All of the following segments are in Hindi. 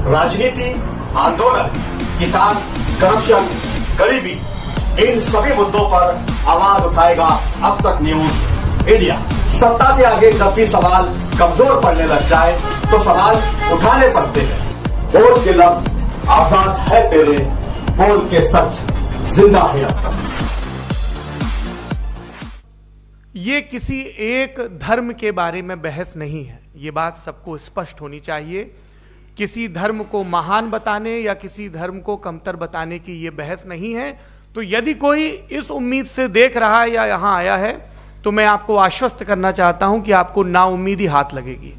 राजनीति, आंदोलन, किसान, करप्शन, गरीबी, इन सभी मुद्दों पर आवाज उठाएगा अब तक न्यूज इंडिया। सत्ता के आगे जब भी सवाल कमजोर पड़ने लग जाए तो सवाल उठाने पड़ते हैं। बोल के लफ्ज आजाद है तेरे, बोल के सच जिंदा है अब तक। ये किसी एक धर्म के बारे में बहस नहीं है, ये बात सबको स्पष्ट होनी चाहिए। किसी धर्म को महान बताने या किसी धर्म को कमतर बताने की ये बहस नहीं है। तो यदि कोई इस उम्मीद से देख रहा है या यहां आया है तो मैं आपको आश्वस्त करना चाहता हूं कि आपको नाउम्मीदी हाथ लगेगी।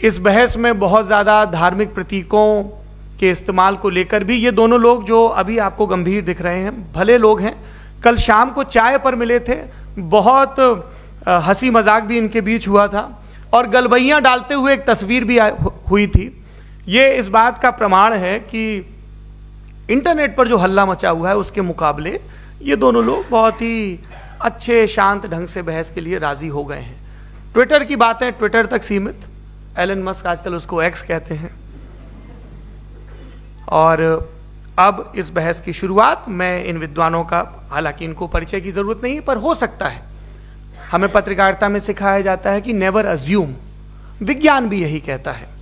इस बहस में बहुत ज्यादा धार्मिक प्रतीकों के इस्तेमाल को लेकर भी ये दोनों लोग जो अभी आपको गंभीर दिख रहे हैं, भले लोग हैं, कल शाम को चाय पर मिले थे, बहुत हंसी मजाक भी इनके बीच हुआ था और गलबैयां डालते हुए एक तस्वीर भी हुई थी। ये इस बात का प्रमाण है कि इंटरनेट पर जो हल्ला मचा हुआ है उसके मुकाबले ये दोनों लोग बहुत ही अच्छे शांत ढंग से बहस के लिए राजी हो गए हैं। ट्विटर की बातें ट्विटर तक सीमित, एलन मस्क आजकल उसको एक्स कहते हैं। और अब इस बहस की शुरुआत मैं इन विद्वानों का, हालांकि इनको परिचय की जरूरत नहीं है, पर हो सकता है, हमें पत्रकारिता में सिखाया जाता है कि नेवर अज्यूम, विज्ञान भी यही कहता है।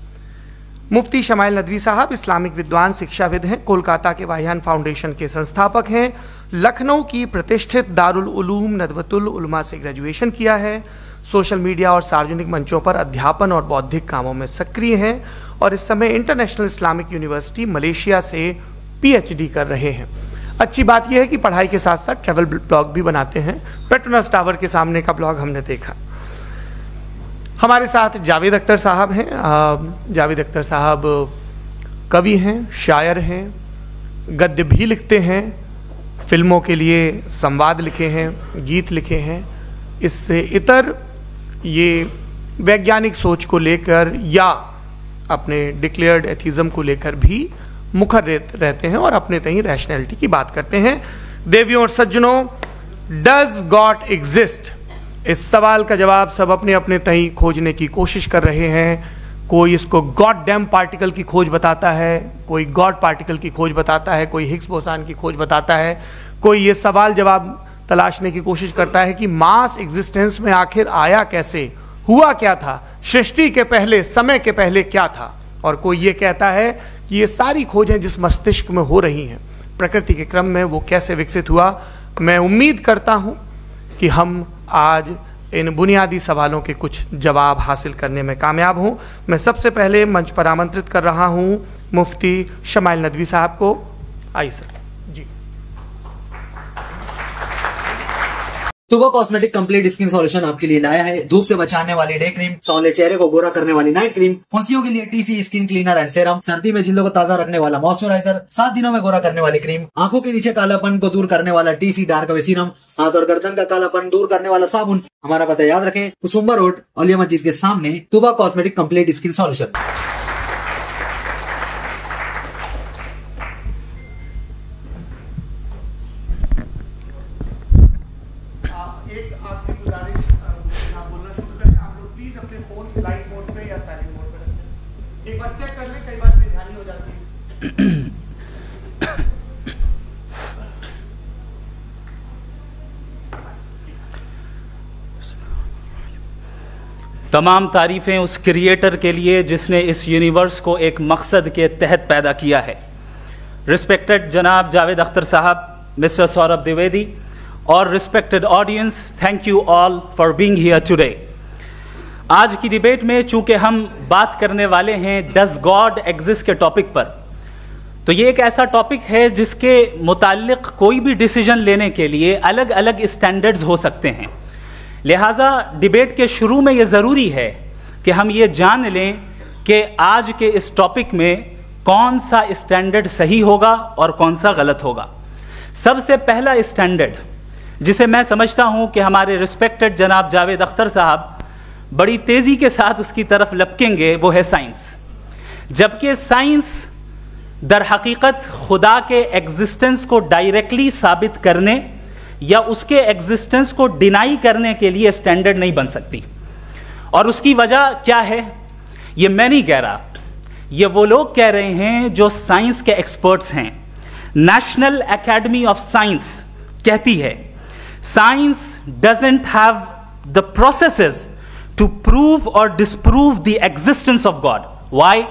मुफ्ती शमाइल नदवी साहब इस्लामिक विद्वान, शिक्षाविद हैं, कोलकाता के वाहियान फाउंडेशन के संस्थापक हैं, लखनऊ की प्रतिष्ठित दारुल उलूम नदवतुल उलमा से ग्रेजुएशन किया है, सोशल मीडिया और सार्वजनिक मंचों पर अध्यापन और बौद्धिक कामों में सक्रिय हैं और इस समय इंटरनेशनल इस्लामिक यूनिवर्सिटी मलेशिया से पीएचडी कर रहे हैं। अच्छी बात यह है कि पढ़ाई के साथ साथ ट्रैवल ब्लॉग भी बनाते हैं। पेट्रोनस टावर के सामने का ब्लॉग हमने देखा। हमारे साथ जावेद अख्तर साहब हैं। जावेद अख्तर साहब कवि हैं, शायर हैं, गद्य भी लिखते हैं, फिल्मों के लिए संवाद लिखे हैं, गीत लिखे हैं। इससे इतर ये वैज्ञानिक सोच को लेकर या अपने डिक्लेयर्ड एथिज्म को लेकर भी मुखर रहते हैं और अपने तहीं रैशनैलिटी की बात करते हैं। देवियों और सज्जनों, डज गॉड एग्जिस्ट? इस सवाल का जवाब सब अपने अपने तहीं खोजने की कोशिश कर रहे हैं। कोई इसको गॉड डैम पार्टिकल की खोज बताता है, कोई गॉड पार्टिकल की खोज बताता है, कोई हिग्स बोसान की खोज बताता है, कोई ये सवाल जवाब तलाशने की कोशिश करता है कि मास एग्जिस्टेंस में आखिर आया कैसे, हुआ क्या था, सृष्टि के पहले, समय के पहले क्या था। और कोई ये कहता है कि ये सारी खोजें जिस मस्तिष्क में हो रही हैं प्रकृति के क्रम में, वो कैसे विकसित हुआ। मैं उम्मीद करता हूं कि हम आज इन बुनियादी सवालों के कुछ जवाब हासिल करने में कामयाब हों। मैं सबसे पहले मंच पर आमंत्रित कर रहा हूं मुफ्ती शमाइल नदवी साहब को। आइए सर। जी। तुबा कॉस्मेटिक कंप्लीट स्किन सॉल्यूशन आपके लिए लाया है धूप से बचाने वाली डे क्रीम, सौंदर्य चेहरे को गोरा करने वाली नाइट क्रीम, फुंसियों के लिए TC skin cleaner and serum, सर्दी में जिल्दों को ताजा रखने वाला मॉइस्चराइजर, 7 दिनों में गोरा करने वाली क्रीम, आंखों के नीचे कालापन को दूर करने वाला टीसी डार्क वे सीरम, हाथ और गर्दन का कालापन दूर करने वाला साबुन। हमारा पता याद रखें, कुसुम्बा रोड, औलिया मस्जिद के सामने, तुबा कॉस्मेटिक कंप्लीट स्किन सॉल्यूशन। तमाम तारीफ़ें उस क्रिएटर के लिए जिसने इस यूनिवर्स को एक मकसद के तहत पैदा किया है। रिस्पेक्टेड जनाब जावेद अख्तर साहब, मिस्टर सौरभ द्विवेदी और respected audience, thank you all for being here today. आज की डिबेट में चूंकि हम बात करने वाले हैं डज गॉड एग्जिस्ट के टॉपिक पर, तो ये एक ऐसा टॉपिक है जिसके मुताल्लिक कोई भी डिसीजन लेने के लिए अलग अलग स्टैंडर्ड्स हो सकते हैं। लिहाजा डिबेट के शुरू में ये ज़रूरी है कि हम ये जान लें कि आज के इस टॉपिक में कौन सा स्टैंडर्ड सही होगा और कौन सा गलत होगा। सबसे पहला स्टैंडर्ड जिसे मैं समझता हूं कि हमारे रिस्पेक्टेड जनाब जावेद अख्तर साहब बड़ी तेज़ी के साथ उसकी तरफ लपकेंगे, वो है साइंस। जबकि साइंस दर हकीकत खुदा के एग्जिस्टेंस को डायरेक्टली साबित करने या उसके एग्जिस्टेंस को डिनाई करने के लिए स्टैंडर्ड नहीं बन सकती। और उसकी वजह क्या है, ये मैं नहीं कह रहा, ये वो लोग कह रहे हैं जो साइंस के एक्सपर्ट्स हैं। नेशनल एकेडमी ऑफ साइंस कहती है science doesn't have the processes to prove और disprove the existence of god. Why?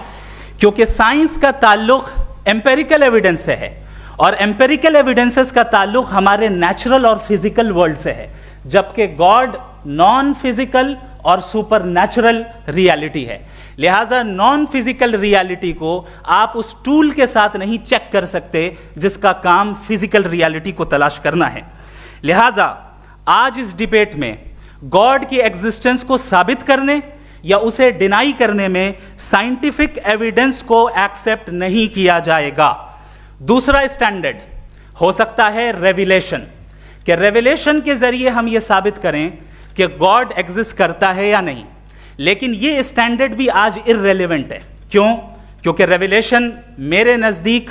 क्योंकि साइंस का ताल्लुक एम्पेरिकल एविडेंस से है और एम्पेरिकल एविडेंसेस का ताल्लुक हमारे नेचुरल और फिजिकल वर्ल्ड से है, जबकि गॉड नॉन फिजिकल और सुपर नेचुरल रियलिटी है। लिहाजा नॉन फिजिकल रियलिटी को आप उस टूल के साथ नहीं चेक कर सकते जिसका काम फिजिकल रियलिटी को तलाश करना है। लिहाजा आज इस डिबेट में गॉड की एग्जिस्टेंस को साबित करने या उसे डिनाई करने में साइंटिफिक एविडेंस को एक्सेप्ट नहीं किया जाएगा। दूसरा स्टैंडर्ड हो सकता है रेविलेशन, कि रेविलेशन के जरिए हम यह साबित करें कि गॉड एग्जिस्ट करता है या नहीं। लेकिन यह स्टैंडर्ड भी आज इररेलेवेंट है। क्यों? क्योंकि रेविलेशन मेरे नजदीक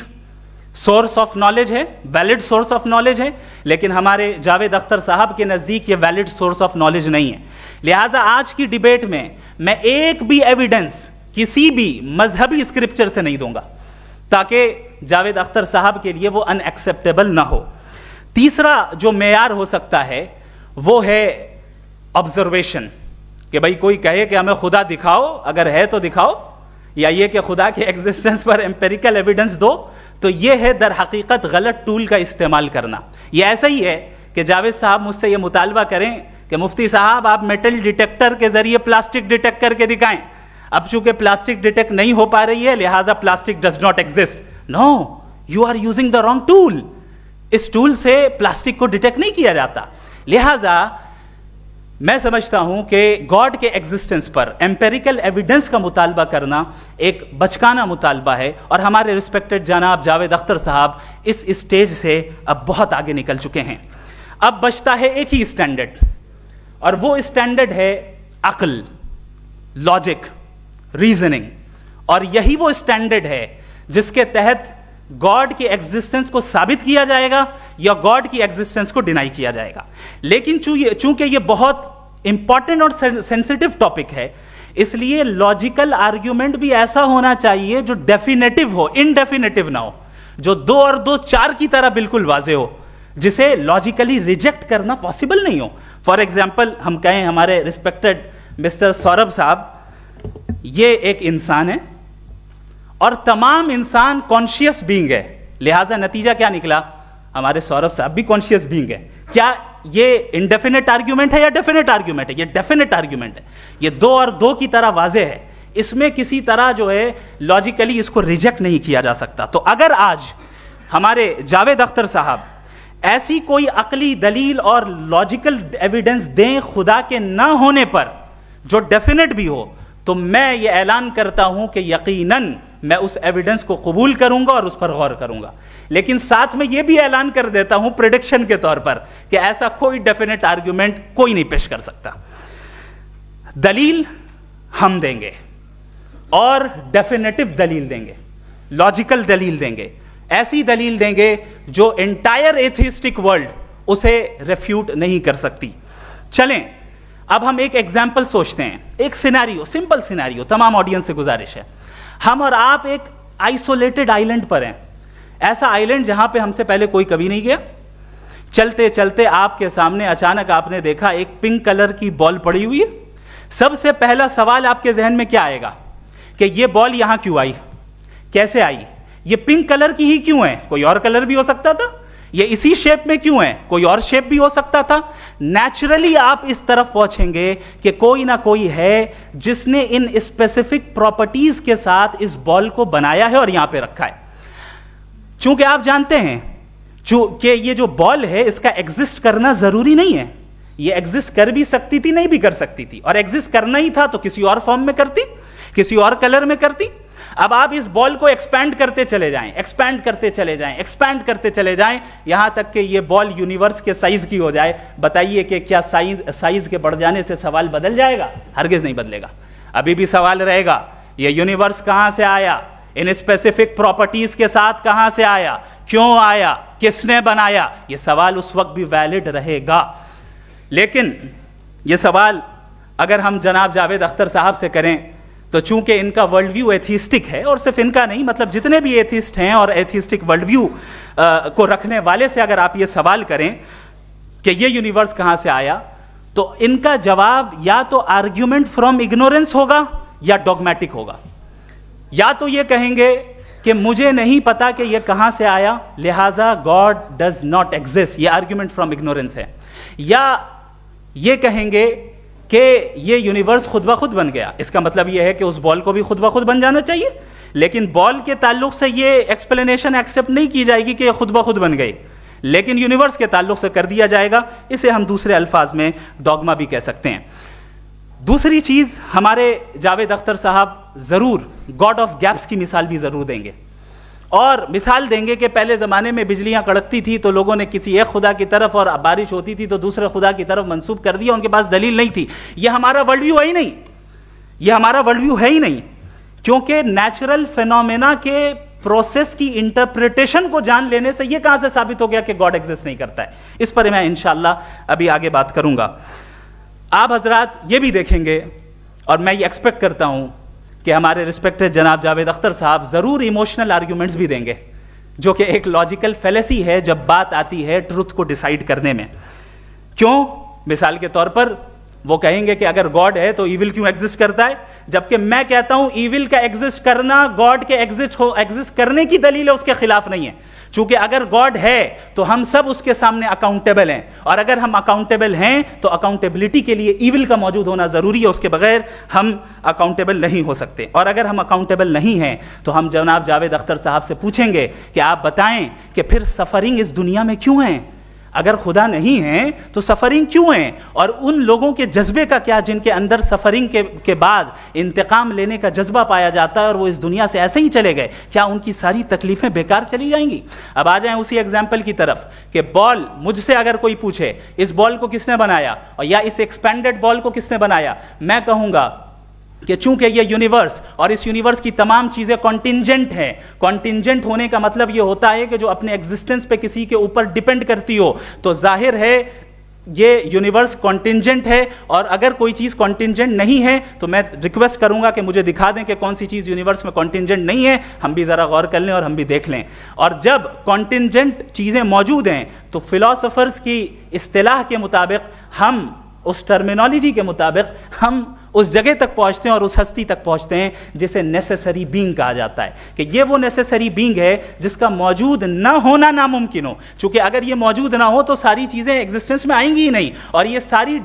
सोर्स ऑफ नॉलेज है, वैलिड सोर्स ऑफ नॉलेज है, लेकिन हमारे जावेद अख्तर साहब के नजदीक ये वैलिड सोर्स ऑफ नॉलेज नहीं है। लिहाजा आज की डिबेट में मैं एक भी एविडेंस किसी भी मजहबी स्क्रिप्चर से नहीं दूंगा ताकि जावेद अख्तर साहब के लिए वो अनएक्सेप्टेबल ना हो। तीसरा जो मेयार हो सकता है वो है ऑब्जर्वेशन, कि भाई कोई कहे कि हमें खुदा दिखाओ, अगर है तो दिखाओ, या ये कि खुदा के एग्जिस्टेंस पर एम्पेरिकल एविडेंस दो, तो ये है दर हकीकत गलत टूल का इस्तेमाल करना। ये ऐसा ही है कि जावेद साहब मुझसे ये मुतालबा करें कि मुफ्ती साहब आप मेटल डिटेक्टर के जरिए प्लास्टिक डिटेक्ट करके दिखाएं। अब चूंकि प्लास्टिक डिटेक्ट नहीं हो पा रही है लिहाजा plastic does not exist. No, you are using the wrong tool. इस टूल से प्लास्टिक को डिटेक्ट नहीं किया जाता। लिहाजा मैं समझता हूं कि गॉड के एग्जिस्टेंस पर एम्पेरिकल एविडेंस का मुतालबा करना एक बचकाना मुतालबा है और हमारे रिस्पेक्टेड जनाब जावेद अख्तर साहब इस स्टेज से अब बहुत आगे निकल चुके हैं। अब बचता है एक ही स्टैंडर्ड और वो स्टैंडर्ड है अक्ल, लॉजिक, रीजनिंग। और यही वो स्टैंडर्ड है जिसके तहत गॉड की एग्जिस्टेंस को साबित किया जाएगा या गॉड की एग्जिस्टेंस को डिनाई किया जाएगा। लेकिन चूंकि ये बहुत इंपॉर्टेंट और सेंसिटिव टॉपिक है, इसलिए लॉजिकल आर्ग्यूमेंट भी ऐसा होना चाहिए जो डेफिनेटिव हो, इनडेफिनेटिव ना हो, जो 2 और 2 4 की तरह बिल्कुल वाजे हो, जिसे लॉजिकली रिजेक्ट करना पॉसिबल नहीं हो। फॉर एग्जाम्पल हम कहें हमारे रिस्पेक्टेड मिस्टर सौरभ साहब, ये एक इंसान है और तमाम इंसान कॉन्शियस बीइंग है। लिहाजा नतीजा क्या निकला? हमारे सौरभ साहब भी कॉन्शियस बीइंग है। क्या ये इनडेफिनेट आर्ग्यूमेंट है या डेफिनेट आर्ग्यूमेंट है? ये डेफिनेट आर्ग्यूमेंट है। ये 2 और 2 की तरह वाजे है। इसमें किसी तरह जो है लॉजिकली इसको रिजेक्ट नहीं किया जा सकता। तो अगर आज हमारे जावेद अख्तर साहब ऐसी कोई अकली दलील और लॉजिकल एविडेंस दें खुदा के ना होने पर जो डेफिनेट भी हो, तो मैं ये ऐलान करता हूं कि यकीनन मैं उस एविडेंस को कबूल करूंगा और उस पर गौर करूंगा। लेकिन साथ में यह भी ऐलान कर देता हूं प्रेडिक्शन के तौर पर कि ऐसा कोई डेफिनेट आर्ग्यूमेंट कोई नहीं पेश कर सकता। दलील हम देंगे और डेफिनेटिव दलील देंगे, लॉजिकल दलील देंगे, ऐसी दलील देंगे जो एंटायर एथिस्टिक वर्ल्ड उसे रेफ्यूट नहीं कर सकती। चलें अब हम एक एग्जाम्पल सोचते हैं, एक सिनेरियो, सिंपल सिनेरियो। तमाम ऑडियंस से गुजारिश है, हम और आप एक आइसोलेटेड आइलैंड पर हैं, ऐसा आइलैंड जहां पे हमसे पहले कोई कभी नहीं गया। चलते चलते आपके सामने अचानक आपने देखा एक पिंक कलर की बॉल पड़ी हुई है। सबसे पहला सवाल आपके जहन में क्या आएगा कि यह बॉल यहां क्यों आई, कैसे आई, ये पिंक कलर की ही क्यों है? कोई और कलर भी हो सकता था। ये इसी शेप में क्यों है? कोई और शेप भी हो सकता था। नेचुरली आप इस तरफ पहुंचेंगे कि कोई ना कोई है जिसने इन स्पेसिफिक प्रॉपर्टीज के साथ इस बॉल को बनाया है और यहां पे रखा है। चूंकि आप जानते हैं कि ये जो बॉल है इसका एग्जिस्ट करना जरूरी नहीं है, ये एग्जिस्ट कर भी सकती थी, नहीं भी कर सकती थी, और एग्जिस्ट करना ही था तो किसी और फॉर्म में करती, किसी और कलर में करती। अब आप इस बॉल को एक्सपैंड करते चले जाएं, एक्सपैंड करते चले जाएं, एक्सपैंड करते चले जाएं, यहां तक कि ये बॉल यूनिवर्स के साइज की हो जाए। बताइए कि क्या साइज के बढ़ जाने से सवाल बदल जाएगा? हरगिज नहीं बदलेगा। अभी भी सवाल रहेगा, ये यूनिवर्स कहां से आया, इन स्पेसिफिक प्रॉपर्टीज के साथ कहां से आया, क्यों आया, किसने बनाया? यह सवाल उस वक्त भी वैलिड रहेगा। लेकिन यह सवाल अगर हम जनाब जावेद अख्तर साहब से करें तो चूंकि इनका वर्ल्ड व्यू एथिस्टिक है, और सिर्फ इनका नहीं, मतलब जितने भी एथिस्ट हैं और एथिस्टिक वर्ल्ड व्यू को रखने वाले से अगर आप ये सवाल करें कि ये यूनिवर्स कहां से आया, तो इनका जवाब या तो आर्ग्यूमेंट फ्रॉम इग्नोरेंस होगा या डॉगमेटिक होगा। या तो ये कहेंगे कि मुझे नहीं पता कि ये कहां से आया, लिहाजा गॉड डज नॉट एग्जिस्ट, ये आर्ग्यूमेंट फ्रॉम इग्नोरेंस है। या ये कहेंगे कि ये यूनिवर्स खुद ब खुद बन गया, इसका मतलब ये है कि उस बॉल को भी खुद ब खुद बन जाना चाहिए, लेकिन बॉल के ताल्लुक से ये एक्सप्लेनेशन एक्सेप्ट नहीं की जाएगी कि ये खुद ब खुद बन गई, लेकिन यूनिवर्स के ताल्लुक से कर दिया जाएगा। इसे हम दूसरे अल्फाज में डॉगमा भी कह सकते हैं। दूसरी चीज, हमारे जावेद अख्तर साहब जरूर गॉड ऑफ गैप्स की मिसाल भी जरूर देंगे, और मिसाल देंगे कि पहले जमाने में बिजलियां कड़कती थी तो लोगों ने किसी एक खुदा की तरफ, और बारिश होती थी तो दूसरे खुदा की तरफ मंसूब कर दिया, उनके पास दलील नहीं थी। यह हमारा वर्ल्ड व्यू है ही नहीं, यह हमारा वर्ल्ड व्यू है ही नहीं, क्योंकि नेचुरल फेनोमेना के प्रोसेस की इंटरप्रिटेशन को जान लेने से यह कहां से साबित हो गया कि गॉड एग्जिस्ट नहीं करता है। इस पर मैं इंशाअल्लाह अभी आगे बात करूंगा। आप हजरात ये भी देखेंगे, और मैं ये एक्सपेक्ट करता हूं कि हमारे रिस्पेक्टेड जनाब जावेद अख्तर साहब जरूर इमोशनल आर्ग्यूमेंट्स भी देंगे, जो कि एक लॉजिकल फेलेसी है जब बात आती है ट्रुथ को डिसाइड करने में। क्यों? मिसाल के तौर पर वो कहेंगे कि अगर गॉड है तो ईविल क्यों एग्जिस्ट करता है, जबकि मैं कहता हूं ईविल का एग्जिस्ट करना गॉड के एग्जिस्ट करने की दलील है, उसके खिलाफ नहीं है। चूंकि अगर गॉड है तो हम सब उसके सामने अकाउंटेबल हैं, और अगर हम अकाउंटेबल हैं तो अकाउंटेबिलिटी के लिए ईविल का मौजूद होना जरूरी है, उसके बगैर हम अकाउंटेबल नहीं हो सकते। और अगर हम अकाउंटेबल नहीं हैं तो हम जनाब जावेद अख्तर साहब से पूछेंगे कि आप बताएं कि फिर सफरिंग इस दुनिया में क्यों है? अगर खुदा नहीं है तो सफरिंग क्यों है? और उन लोगों के जज्बे का क्या जिनके अंदर सफरिंग के बाद इंतकाम लेने का जज्बा पाया जाता है और वो इस दुनिया से ऐसे ही चले गए, क्या उनकी सारी तकलीफें बेकार चली जाएंगी? अब आ जाएं उसी एग्जाम्पल की तरफ कि बॉल, मुझसे अगर कोई पूछे इस बॉल को किसने बनाया और या इस एक्सपेंडेड बॉल को किसने बनाया, मैं कहूंगा कि चूंकि ये यूनिवर्स और इस यूनिवर्स की तमाम चीजें कॉन्टिंजेंट हैं। कॉन्टिंजेंट होने का मतलब ये होता है कि जो अपने एग्जिस्टेंस पे किसी के ऊपर डिपेंड करती हो, तो जाहिर है ये यूनिवर्स कॉन्टिंजेंट है। और अगर कोई चीज कॉन्टिंजेंट नहीं है तो मैं रिक्वेस्ट करूंगा कि मुझे दिखा दें कि कौन सी चीज यूनिवर्स में कॉन्टिंजेंट नहीं है, हम भी जरा गौर कर लें और हम भी देख लें। और जब कॉन्टिंजेंट चीजें मौजूद हैं तो फिलोसोफर्स की इस्तिलाह के मुताबिक, हम उस टर्मिनोलॉजी के मुताबिक हम उस जगह तक पहुंचते हैं और उस हस्ती तक पहुंचते हैं जिसे नेसेसरी बीइंग कहा जाता है, कि ये वो नेसेसरी बीइंग है जिसका मौजूद ना होना नामुमकिन हो। क्योंकि अगर ये मौजूद ना हो तो सारी चीजें एग्जिस्टेंस में आएंगी ही नहीं, और ये सारी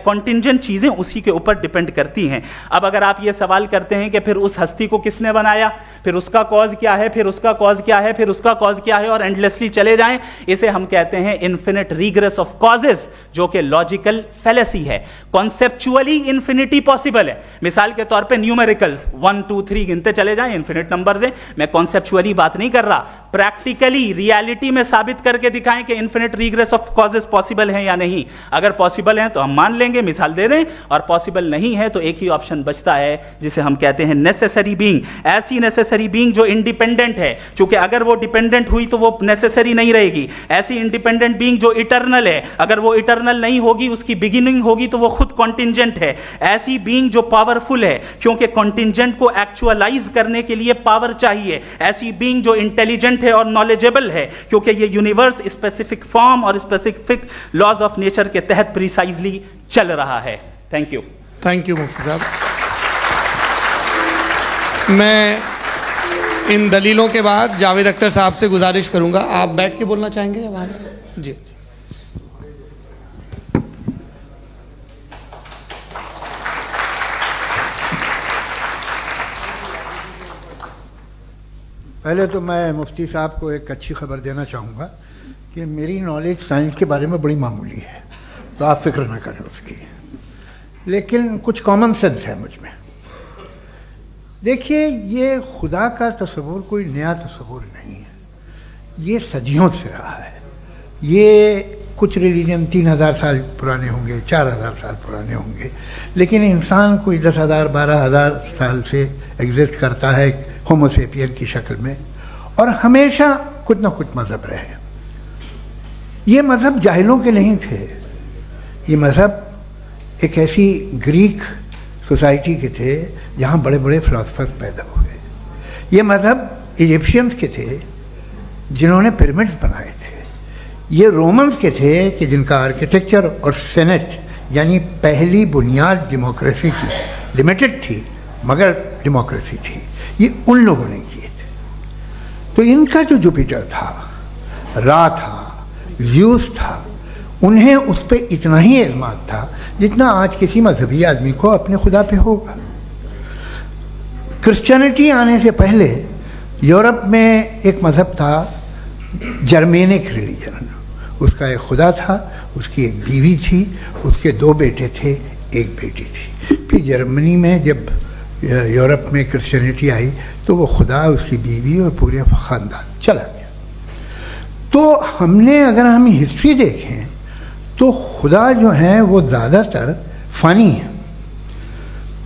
कॉन्टिंजेंट चीजें उसी के ऊपर डिपेंड करती हैं। अब अगर आप ये सवाल करते हैं कि फिर उस हस्ती को किसने बनाया, फिर उसका कॉज क्या है, फिर उसका कॉज क्या है, फिर उसका कॉज क्या है, और एंडलेसली चले जाएं, इसे हम कहते हैं इन्फिनिट रिग्रेस ऑफ कॉजेज, जो कि लॉजिकल फेलेसी है। कॉन्सेप्चुअली इन्फिनिटी पॉसिबल है। मिसाल के तौर पे न्यूमेरिकल्स 1 2 3 गिनते चले जाएं, इन्फिनिट नंबर्स हैं। मैं कॉन्सेप्चुअली बात नहीं कर रहा, प्रैक्टिकली रियलिटी में साबित करके दिखाएं कि infinite regress of causes possible हैं या नहीं। अगर पॉसिबल हैं तो हम मान लेंगे, मिसाल दे दें, और पॉसिबल नहीं है तो एक ही ऑप्शन बचता है जिसे हम कहते हैं नेसेसरी बीइंग। ऐसी नेसेसरी बीइंग जो इंडिपेंडेंट है, क्योंकि अगर वो डिपेंडेंट हुई तो वो नेसेसरी नहीं रहेगी। ऐसी इंडिपेंडेंट बीइंग जो इटर्नल है, अगर वो इटर्नल नहीं होगी, उसकी बिगिनिंग होगी तो वो खुद कॉन्टिंजेंट है। ऐसी बीइंग जो पावरफुल है, क्योंकि कॉन्टिंजेंट को एक्चुअलाइज करने के लिए पावर चाहिए। ऐसी बीइंग जो इंटेलिजेंट है और नॉलेजेबल है, क्योंकि ये यूनिवर्स स्पेसिफिक फॉर्म और स्पेसिफिक लॉज ऑफ नेचर के तहत प्रिसाइजली चल रहा है। Thank you. थैंक यू मुफ्ती साहब। मैं इन दलीलों के बाद जावेद अख्तर साहब से गुजारिश करूंगा, आप बैठ के बोलना चाहेंगे या बाहर? जी। पहले तो मैं मुफ्ती साहब को एक अच्छी खबर देना चाहूँगा कि मेरी नॉलेज साइंस के बारे में बड़ी मामूली है, तो आप फिक्र ना करें उसकी, लेकिन कुछ कॉमन सेंस है मुझ में। देखिए, ये खुदा का तस्वुर कोई नया तस्वुर नहीं है, ये सदियों से रहा है। ये कुछ रिलीजन 3000 साल पुराने होंगे, 4000 साल पुराने होंगे, लेकिन इंसान कोई 10,000 12,000 साल से एग्जिस्ट करता है होमोसेपियन की शक्ल में, और हमेशा कुछ ना कुछ मज़हब रहे। ये मज़हब जाहिलों के नहीं थे, ये मज़हब एक ऐसी ग्रीक सोसाइटी के थे जहाँ बड़े बड़े फिलोसफर पैदा हुए। ये मज़हब इजिप्शियंस के थे जिन्होंने पिरामिड्स बनाए थे। ये रोमन्स के थे कि जिनका आर्किटेक्चर और सेनेट यानी पहली बुनियाद डेमोक्रेसी की लिमिटेड थी मगर डेमोक्रेसी थी, ये उन लोगों ने किए थे। तो इनका जो जुपिटर था, रा था, ज़्यूस था, उन्हें उस पर इतना ही एतमाद था जितना आज किसी मजहबी आदमी को अपने खुदा पे होगा। क्रिश्चियनिटी आने से पहले यूरोप में एक मज़हब था जर्मेनिक रिलीजन। उसका एक खुदा था, उसकी एक बीवी थी, उसके 2 बेटे थे, एक बेटी थी। फिर जर्मनी में जब यूरोप में क्रिश्चियनिटी आई तो वो खुदा, उसकी बीवी और पूरे ख़ानदान चला गया। तो हमने अगर हम हिस्ट्री देखें तो खुदा जो हैं वो ज़्यादातर फ़नी है,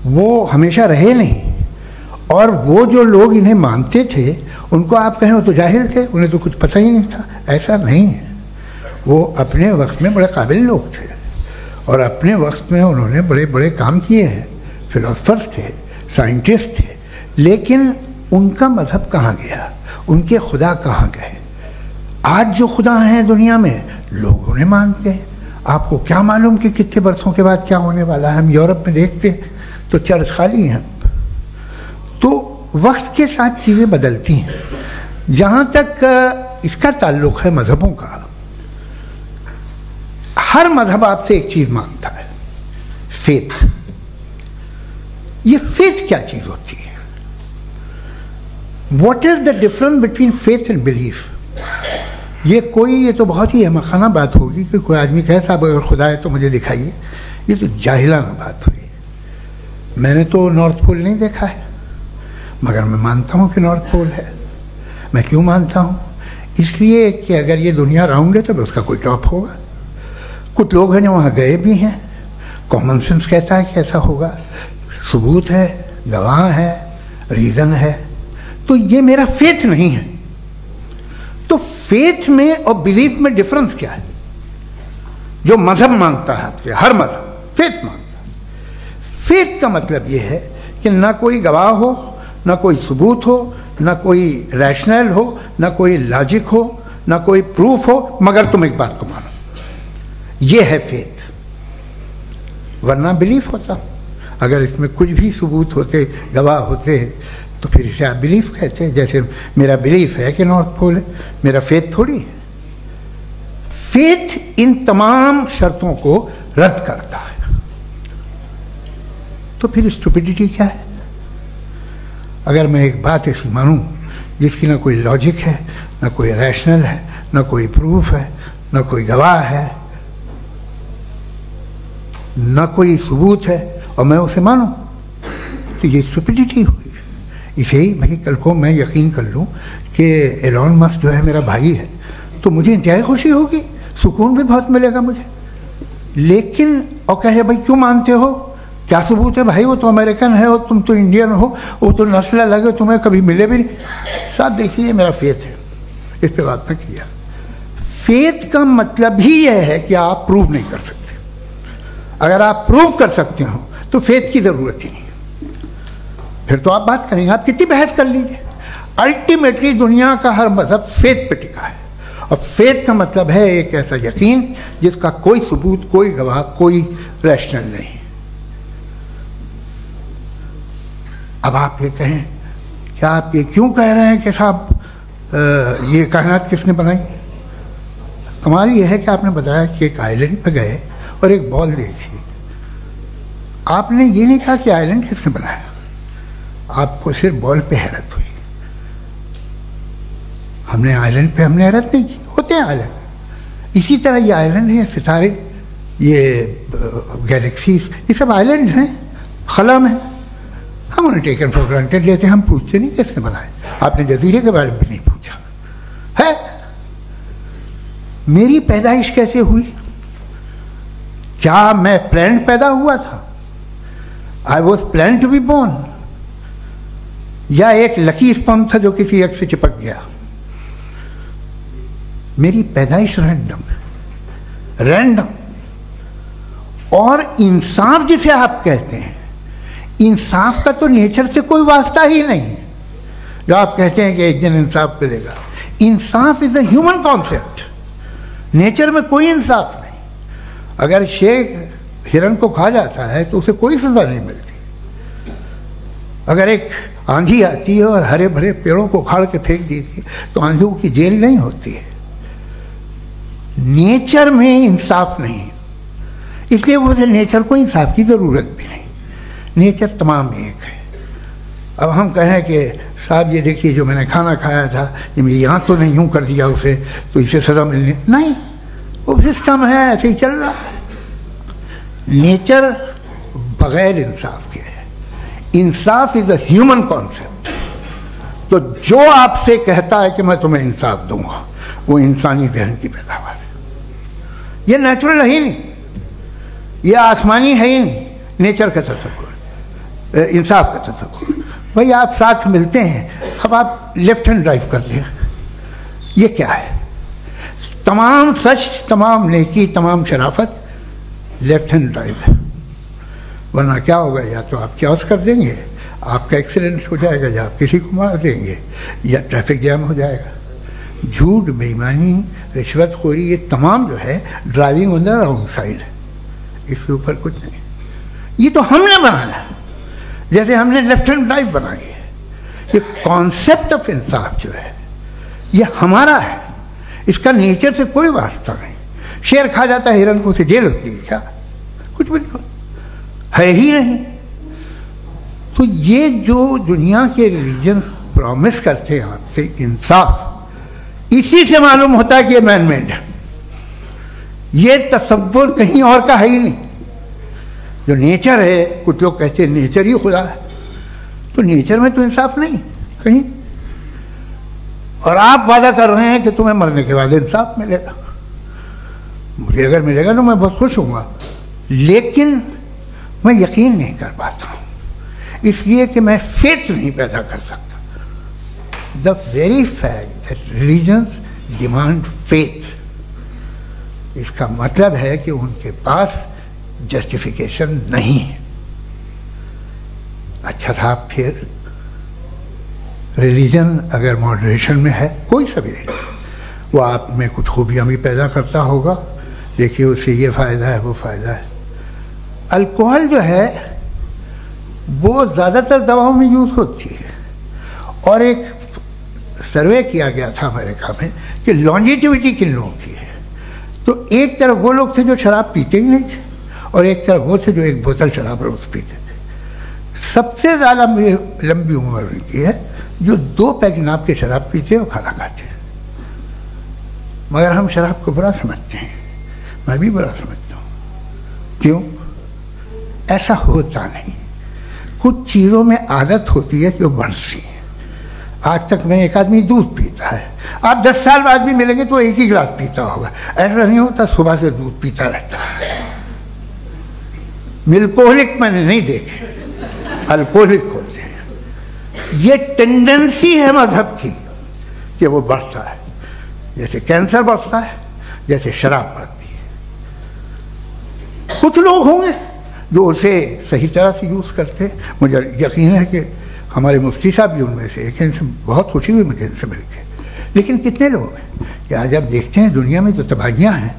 वो हमेशा रहे नहीं। और वो जो लोग इन्हें मानते थे उनको आप कहें वो तो जाहिल थे, उन्हें तो कुछ पता ही नहीं था, ऐसा नहीं है। वो अपने वक्त में बड़े काबिल लोग थे और अपने वक्त में उन्होंने बड़े बड़े काम किए हैं, फिलोसफर्स थे, साइंटिस्ट थे। लेकिन उनका मज़हब कहाँ गया, उनके खुदा कहाँ गए? आज जो खुदा हैं दुनिया में लोग उन्हें मानते हैं। आपको क्या मालूम कि कितने बरसों के बाद क्या होने वाला है? हम यूरोप में देखते हैं तो चर्च खाली हैं। तो वक्त के साथ चीज़ें बदलती हैं। जहाँ तक इसका ताल्लुक़ है मज़हबों का, हर मज़हब आपसे एक चीज़ मांगता है, फेथ। ये फेथ क्या चीज़ होती है? What is the difference between faith and belief? ये तो बहुत ही अहमकाना बात होगी कि कोई आदमी कहे साहब अगर खुदा है तो मुझे दिखाइए। ये तो जाहिलाना बात हुई। मैंने तो नॉर्थ पोल नहीं देखा है मगर मैं मानता हूँ कि नॉर्थ पोल है। मैं क्यों मानता हूँ? इसलिए कि अगर ये दुनिया राउंड है तो उसका कोई टॉप होगा। कुछ लोग हैं जो वहाँ गए भी हैं, कॉमन सेंस कहता है कि ऐसा होगा, सबूत है, गवाह है, रीज़न है। तो ये मेरा फेथ नहीं है। तो फेथ में और बिलीफ में डिफरेंस क्या है? जो मज़हब मांगता है आपसे, हर मज़हब फेथ मांगता है। फेथ का मतलब ये है कि ना कोई गवाह हो, ना कोई सबूत हो, ना कोई रैशनल हो, ना कोई लॉजिक हो, ना कोई प्रूफ हो, मगर तुम एक बात को मानो। ये है फेथ। वरना बिलीफ होता। अगर इसमें कुछ भी सबूत होते, गवाह होते, तो फिर इसे आप बिलीफ कहते हैं। जैसे मेरा बिलीफ है कि नॉर्थ पोल है, मेरा फेथ थोड़ी है। फेथ इन तमाम शर्तों को रद्द करता है। तो फिर स्टुपिडिटी क्या है? अगर मैं एक बात ऐसी मानूं जिसकी ना कोई लॉजिक है, ना कोई रैशनल है, ना कोई प्रूफ है, ना कोई गवाह है, ना कोई सबूत है, और मैं उसे मानूं, तो ये स्टुपिडिटी हुई। इसे ही भाई कल को मैं यकीन कर लूँ कि एलॉन मस्क जो है मेरा भाई है, तो मुझे इंतहाई खुशी होगी, सुकून भी बहुत मिलेगा मुझे। लेकिन और कहे भाई क्यों मानते हो, क्या सबूत है? भाई वो तो अमेरिकन है और तुम तो इंडियन हो, वो तो नस्ल लगे, तुम्हें कभी मिले भी नहीं। साहब देखिए मेरा फेथ है, इस पर बात न किया। फेथ का मतलब ही यह है कि आप प्रूव नहीं कर सकते। अगर आप प्रूव कर सकते हो तो फेथ की जरूरत ही नहीं, फिर तो आप बात करेंगे, आप कितनी बहस कर लीजिए। अल्टीमेटली दुनिया का हर मजहब फेथ पे टिका है, और फेथ का मतलब है एक ऐसा यकीन जिसका कोई सबूत, कोई गवाह, कोई रैशनल नहीं। अब आप ये कहें, क्या आप ये क्यों कह रहे हैं कि साहब ये कायनात किसने बनाई? कमाल ये है कि आपने बताया कि एक आइलैंड पे गए और एक बॉल देखी। आपने ये नहीं कहा कि आइलैंड किसने बनाया, आपको सिर्फ बॉल पे हैरत हुई। हमने आइलैंड पे हमने हैरत नहीं की, होते हैं आइलैंड। इसी तरह ये आइलैंड है, सितारे, ये गैलेक्सीज, ये सब आइलैंड हैं, खला में। हम उन्हें टेकन फॉर ग्रांटेड लेते हैं, हम पूछते नहीं किसने बनाए। आपने जजीरे के बारे में भी नहीं पूछा है। मेरी पैदाइश कैसे हुई? क्या मैं प्लान्ड पैदा हुआ था? I was plan to be born, या एक लकी स्पर्म था जो किसी एक से चिपक गया? मेरी पैदाइश रैंडम। और इंसाफ जिसे आप कहते हैं, इंसाफ का तो नेचर से कोई वास्ता ही नहीं है। जो आप कहते हैं कि एक दिन इंसाफ मिलेगा, इंसाफ is a human concept, nature में कोई इंसाफ नहीं। अगर शेर हिरन को खा जाता है तो उसे कोई सजा नहीं मिलती। अगर एक आंधी आती है और हरे भरे पेड़ों को उखाड़ के फेंक देती है तो आंधियों की जेल नहीं होती है। नेचर में इंसाफ नहीं, इसलिए मुझे नेचर को इंसाफ की जरूरत भी नहीं। नेचर तमाम एक है। अब हम कहें कि साहब ये देखिए जो मैंने खाना खाया था ये मेरी आँख तो नहीं यूँ कर दिया उसे तो इसे सजा मिलनी नहीं, वो सिस्टम है, ऐसे ही चल रहा है। नेचर बगैर इंसाफ के है। इंसाफ इज अ ह्यूमन कॉन्सेप्ट। तो जो आपसे कहता है कि मैं तुम्हें इंसाफ दूंगा वो इंसानी जहन की पैदावार है। ये नेचुरल है ही नहीं, ये आसमानी है ही नहीं। नेचर का तसव्वुर, इंसाफ का तसव्वुर। भाई आप साथ मिलते हैं, अब आप लेफ्ट हैंड ड्राइव करते हैं, ये क्या है? तमाम सच, तमाम नेकी, तमाम शराफत लेफ्ट हैंड ड्राइव है। वरना क्या होगा, या तो आप क्रॉस कर देंगे, आपका एक्सीडेंट हो जाएगा, या आप किसी को मार देंगे, या ट्रैफिक जैम हो जाएगा। झूठ, बेईमानी, रिश्वतखोरी, ये तमाम जो है driving on the wrong side है। इसके ऊपर कुछ नहीं। ये तो हमने बनाया, जैसे हमने लेफ्ट हैंड ड्राइव बनाई है। ये कॉन्सेप्ट ऑफ इंसाफ जो है ये हमारा है, इसका नेचर से कोई वास्ता नहीं। शेर खा जाता है हिरन को, उसे जेल होती है क्या? कुछ भी नहीं, है ही नहीं। तो ये जो दुनिया के रिलीजन प्रॉमिस करते हैं आपसे इंसाफ, इसी से मालूम होता है कि ये मैन मेड है। ये तसव्वुर कहीं और का है ही नहीं। जो नेचर है, कुछ लोग कहते हैं नेचर ही खुदा है, तो नेचर में तो इंसाफ नहीं कहीं। और आप वादा कर रहे हैं कि तुम्हें मरने के बाद इंसाफ मिलेगा। मुझे अगर मिलेगा तो मैं बहुत खुश हूँगा, लेकिन मैं यकीन नहीं कर पाता हूँ, इसलिए कि मैं फेथ नहीं पैदा कर सकता। The very fact that religions demand faith, इसका मतलब है कि उनके पास जस्टिफिकेशन नहीं है। अच्छा था फिर रिलीजन अगर मॉडरेशन में है, कोई सा भी नहीं, वो आप में कुछ खूबियाँ भी पैदा करता होगा, देखिए उससे ये फ़ायदा है, वो फ़ायदा है। अल्कोहल जो है वो ज़्यादातर दवाओं में यूज़ होती है, और एक सर्वे किया गया था अमेरिका में कि लॉन्जिटिविटी किन लोगों की है। तो एक तरफ वो लोग थे जो शराब पीते ही नहीं थे, और एक तरफ वो थे जो एक बोतल शराब रोज पीते थे। सबसे ज़्यादा लंबी उम्र उनकी है जो 2 पैक नाप के शराब पीते हैं और खाना खाते हैं। मगर हम शराब को बुरा समझते हैं, मैं भी बुरा समझता हूँ। क्यों? ऐसा होता नहीं। कुछ चीज़ों में आदत होती है कि वो बढ़ती है। आज तक में एक आदमी दूध पीता है, आप 10 साल बाद भी मिलेंगे तो एक ही गिलास पीता होगा। ऐसा नहीं होता सुबह से दूध पीता रहता है। मिल्कोहलिक मैंने नहीं देखे, अल्कोहलिक होते हैं। ये टेंडेंसी है मजहब की कि वो बढ़ता है, जैसे कैंसर बढ़ता है, जैसे शराब बढ़ती है। कुछ लोग होंगे जो उसे सही तरह से यूज़ करते हैं। मुझे यकीन है कि हमारे मुफ्ती साहब भी उनमें से एक, इनसे बहुत खुशी हुई मुझे इनसे मिलकर। लेकिन कितने लोग हैं कि आज आप देखते हैं दुनिया में जो तबाहियाँ हैं,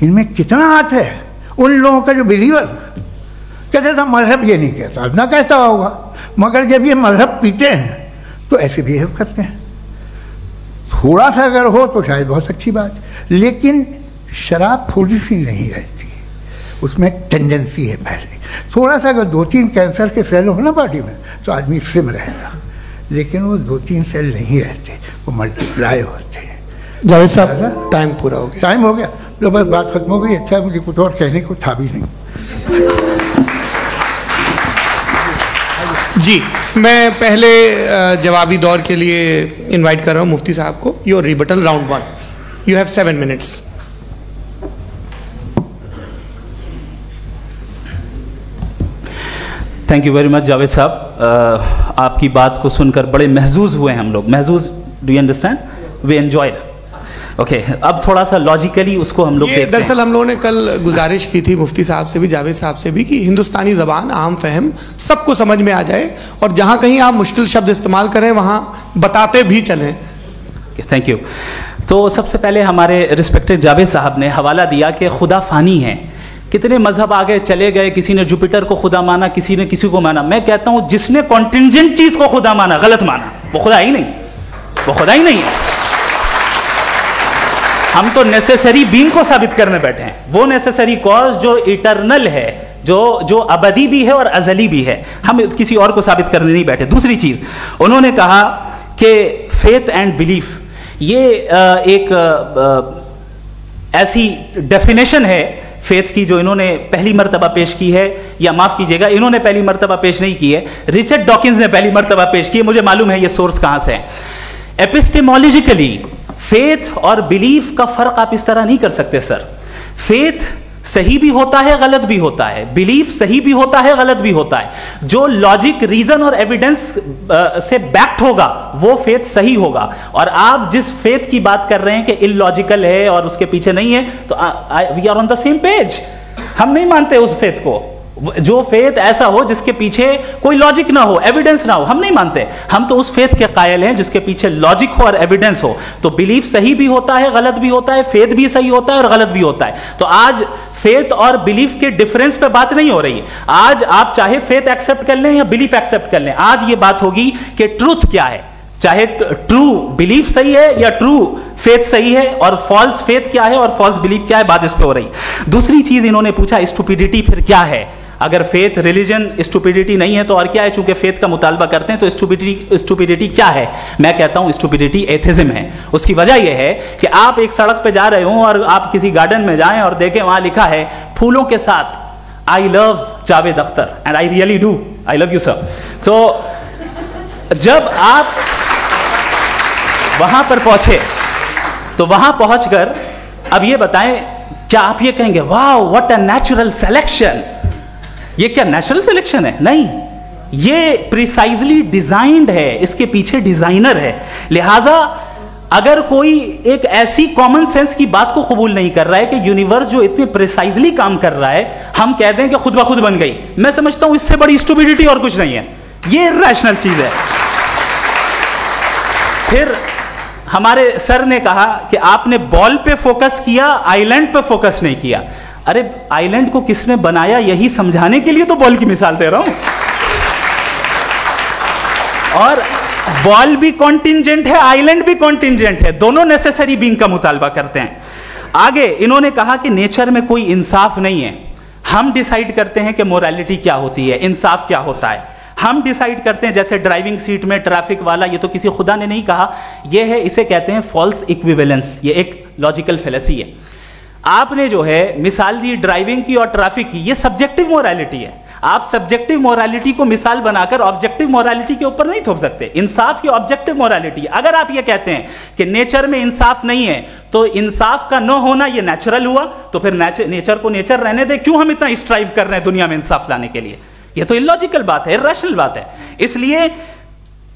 इनमें कितना हाथ है उन लोगों का जो बिलीवर कहते था मजहब ये नहीं कहता, ना कहता होगा, मगर जब ये मजहब पीते हैं तो ऐसे बिहेव करते हैं। थोड़ा सा अगर हो तो शायद बहुत अच्छी बात, लेकिन शराब थोड़ी सी नहीं रहती, उसमें टेंडेंसी है पहले। थोड़ा सा अगर 2-3 कैंसर के सेल हो ना बॉडी में तो आदमी स्लिम रहेगा, लेकिन वो 2-3 सेल नहीं रहते, वो मल्टीप्लाई होते हैं। जावेद साहब टाइम पूरा हो गया। टाइम हो गया तो बस बात खत्म हो गई। अच्छा, मुझे कुछ और कहने को था भी नहीं। जी, मैं पहले जवाबी दौर के लिए इनवाइट कर रहा हूँ मुफ्ती साहब को। Your rebuttal round 1, you have 7 minutes. Thank you very much Javed साहब। आपकी बात को सुनकर बड़े महजूज हुए हम लोग। महजूज, do you understand? We enjoyed. Okay, अब थोड़ा सा लॉजिकली उसको हम लोग देखते हैं। दरअसल हम लोगों ने कल गुजारिश की थी मुफ्ती साहब से भी, जावेद साहब से भी, कि हिंदुस्तानी ज़बान आम फहम सबको समझ में आ जाए और जहाँ कहीं आप मुश्किल शब्द इस्तेमाल करें वहाँ बताते भी चलें। Thank you. तो सबसे पहले हमारे रिस्पेक्टेड जावेद साहब ने हवाला दिया कि खुदा फ़ानी है, कितने मजहब आगे चले गए, किसी ने जुपिटर को खुदा माना, किसी ने किसी को माना। मैं कहता हूँ जिसने कॉन्टिंजेंट चीज़ को खुदा माना, गलत माना, वो खुदा ही नहीं, वो खुदा ही नहीं है। हम तो नेसेसरी बीइंग को साबित करने बैठे हैं, वो नेसेसरी कॉज जो इटरनल है, जो अबदी भी है और अजली भी है, हम किसी और को साबित करने नहीं बैठे। दूसरी चीज उन्होंने कहा कि फेथ एंड बिलीफ, ये एक ऐसी डेफिनेशन है फेथ की जो इन्होंने पहली मर्तबा पेश की है, या माफ कीजिएगा इन्होंने पहली मर्तबा पेश नहीं की है, रिचर्ड डॉकिंस ने पहली मर्तबा पेश की है। मुझे मालूम है ये सोर्स कहां से है। एपिस्टेमोलॉजिकली फेथ और बिलीफ का फर्क आप इस तरह नहीं कर सकते सर। फेथ सही भी होता है, गलत भी होता है, बिलीफ सही भी होता है, गलत भी होता है। जो लॉजिक, रीजन और एविडेंस से बैक्ड होगा वो फेथ सही होगा। और आप जिस फेथ की बात कर रहे हैं कि इलॉजिकल है और उसके पीछे नहीं है, तो we are on the same page. हम नहीं मानते उस फेथ को, जो फेथ ऐसा हो जिसके पीछे कोई लॉजिक ना हो, एविडेंस ना हो, हम नहीं मानते। हम तो उस फेथ के कायल हैं जिसके पीछे लॉजिक हो और एविडेंस हो। तो बिलीफ सही भी होता है, गलत भी होता है, फेथ भी सही होता है और गलत भी होता है। तो आज फेथ और बिलीफ के डिफरेंस पे बात नहीं हो रही है। आज आप चाहे फेथ एक्सेप्ट कर लें या बिलीफ एक्सेप्ट कर लें, आज ये बात होगी कि ट्रूथ क्या है, चाहे ट्रू बिलीफ सही है या ट्रू फेथ सही है, और फॉल्स फेथ क्या है और फॉल्स बिलीफ क्या है, बात इस पे हो रही। दूसरी चीज इन्होंने पूछा स्टुपिडिटी फिर क्या है। अगर फेथ रिलीजन स्टुपिडिटी नहीं है तो और क्या है? चूंकि फेथ का मुतालबा करते हैं तो स्टुपिडिटी क्या है? मैं कहता हूं स्टुपिडिटी एथिज्म है। उसकी वजह यह है कि आप एक सड़क पे जा रहे हो और आप किसी गार्डन में जाएं और देखें वहां लिखा है फूलों के साथ I love Javed Akhtar, and I really do, I love you sir. So जब आप वहां पर पहुंचे तो वहां पहुंचकर अब ये बताएं, क्या आप ये कहेंगे वाह व्हाट अ नेचुरल सिलेक्शन? ये क्या नेचुरल सिलेक्शन है? नहीं, ये प्रिसाइजली डिजाइंड है, इसके पीछे डिजाइनर है। लिहाजा अगर कोई एक ऐसी कॉमन सेंस की बात को कबूल नहीं कर रहा है कि यूनिवर्स जो इतने प्रिसाइजली काम कर रहा है, हम कहते हैं कि खुद ब खुद बन गई, मैं समझता हूं इससे बड़ी स्टुपिडिटी और कुछ नहीं है। ये इर्रेशनल चीज है। फिर हमारे सर ने कहा कि आपने बॉल पे फोकस किया, आइलैंड पे फोकस नहीं किया। अरे आइलैंड को किसने बनाया यही समझाने के लिए तो बॉल की मिसाल दे रहा हूं। और बॉल भी कॉन्टिंजेंट है, आइलैंड भी कॉन्टिंजेंट है, दोनों नेसेसरी बीइंग का मुतालबा करते हैं। आगे इन्होंने कहा कि नेचर में कोई इंसाफ नहीं है, हम डिसाइड करते हैं कि मोरालिटी क्या होती है, इंसाफ क्या होता है, हम डिसाइड करते हैं। जैसे ड्राइविंग सीट में ट्रैफिक वाला, ये तो किसी खुदा ने नहीं कहा, ये है, इसे कहते हैं फॉल्स इक्विवेलेंस। ये एक लॉजिकल फेलेसी है। आपने जो है मिसाल दी ड्राइविंग की और ट्रैफिक की, ये सब्जेक्टिव मोरालिटी है। आप सब्जेक्टिव मोरालिटी को मिसाल बनाकर ऑब्जेक्टिव मोरालिटी के ऊपर नहीं थोप सकते। इंसाफ की ऑब्जेक्टिव मोरालिटी। अगर आप ये कहते हैं कि नेचर में इंसाफ नहीं है तो इंसाफ का न होना ये नेचुरल हुआ, तो फिर नेचर को नेचर रहने दे, क्यों हम इतना स्ट्राइव कर रहे हैं दुनिया में इंसाफ लाने के लिए? ये तो इलॉजिकल बात है, इर्रेशनल बात है। इसलिए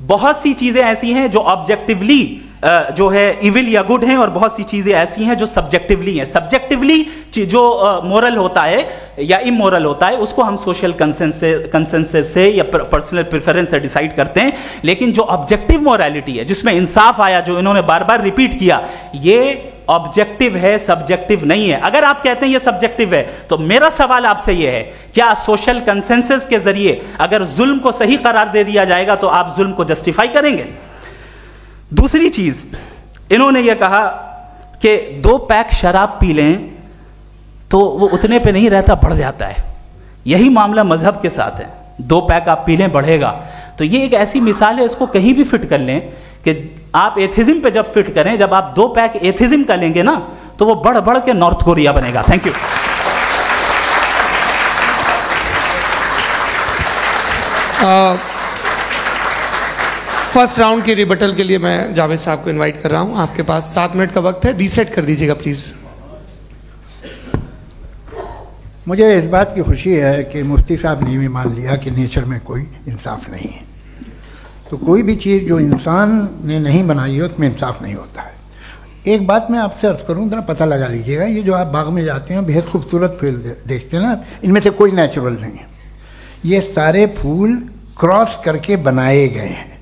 बहुत सी चीजें ऐसी हैं जो ऑब्जेक्टिवली जो है इविल या गुड हैं, और बहुत सी चीजें ऐसी हैं जो सब्जेक्टिवली हैं। सब्जेक्टिवली जो मोरल होता है या इमोरल होता है उसको हम सोशल कंसेंसस से या पर्सनल प्रेफरेंस से डिसाइड करते हैं। लेकिन जो ऑब्जेक्टिव मोरालिटी है जिसमें इंसाफ आया, जो इन्होंने बार बार रिपीट किया, ये ऑब्जेक्टिव है, सब्जेक्टिव नहीं है। अगर आप कहते हैं ये सब्जेक्टिव है तो मेरा सवाल आपसे ये है, क्या सोशल कंसेंसस के जरिए अगर जुल्म को सही करार दे दिया जाएगा तो आप जुल्म को जस्टिफाई करेंगे? दूसरी चीज इन्होंने ये कहा कि 2 पैक शराब पी लें तो वो उतने पे नहीं रहता, बढ़ जाता है। यही मामला मजहब के साथ है। 2 पैक आप पी लें बढ़ेगा। तो ये एक ऐसी मिसाल है, इसको कहीं भी फिट कर लें कि आप एथिज्म पे जब फिट करें, जब आप 2 पैक एथिज्म का लेंगे ना तो वो बढ़ बढ़ के नॉर्थ कोरिया बनेगा। Thank you. फर्स्ट राउंड के रिबटल के लिए मैं जावेद साहब को इनवाइट कर रहा हूं। आपके पास 7 मिनट का वक्त है, रीसेट कर दीजिएगा प्लीज। मुझे इस बात की खुशी है कि मुफ्ती साहब ने भी मान लिया कि नेचर में कोई इंसाफ नहीं है। तो कोई भी चीज़ जो इंसान ने नहीं बनाई है उसमें इंसाफ नहीं होता है। एक बात मैं आपसे अर्ज करूँ, जरा पता लगा लीजिएगा, ये जो आप बाग में जाते हैं बेहद खूबसूरत फूल देखते हैं ना, इनमें से कोई नेचुरल नहीं है। ये सारे फूल क्रॉस करके बनाए गए हैं।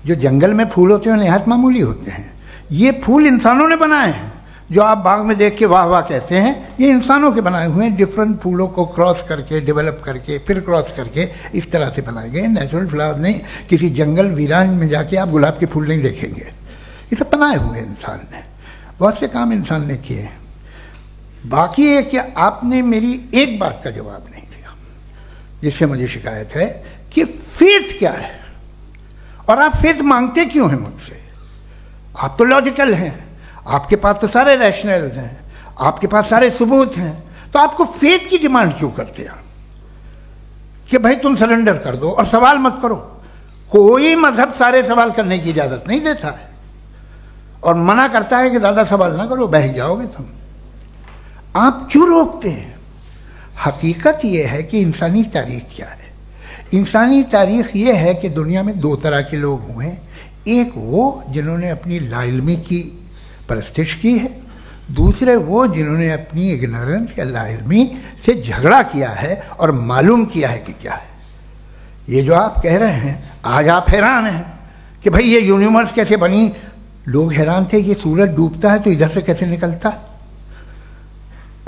जो जंगल में फूल होते हैं नहायत मामूली होते हैं, ये फूल इंसानों ने बनाए हैं। जो आप बाग में देख के वाह वाह कहते हैं, ये इंसानों के बनाए हुए हैं। डिफरेंट फूलों को क्रॉस करके, डेवलप करके, फिर क्रॉस करके इस तरह से बनाए गए। नेचुरल फ्लावर नहीं। किसी जंगल वीरान में जाके आप गुलाब के फूल नहीं देखेंगे। ये सब बनाए हुए इंसान ने, बहुत से काम इंसान ने किए हैं। बाकी है कि आपने मेरी एक बात का जवाब नहीं दिया, जिससे मुझे शिकायत है कि फेथ क्या है और आप फेथ मांगते क्यों हैं मुझसे? आप तो लॉजिकल हैं, आपके पास तो सारे रैशनल्स हैं, आपके पास सारे सबूत हैं, तो आपको फेथ की डिमांड क्यों करते हैं कि भाई तुम सरेंडर कर दो और सवाल मत करो? कोई मजहब सारे सवाल करने की इजाजत नहीं देता है और मना करता है कि ज़्यादा सवाल ना करो, बह जाओगे तुम। आप क्यों रोकते हैं? हकीकत यह है कि इंसानी तारीख क्या है। इंसानी तारीख यह है कि दुनिया में दो तरह के लोग हुए हैं। एक वो जिन्होंने अपनी लाइल्मी की परस्तिश की है, दूसरे वो जिन्होंने अपनी इग्नोरेंस या लाइल्मी से झगड़ा किया है और मालूम किया है कि क्या है। ये जो आप कह रहे हैं, आज आप हैरान हैं कि भाई ये यूनिवर्स कैसे बनी। लोग हैरान थे कि सूरज डूबता है तो इधर से कैसे निकलता,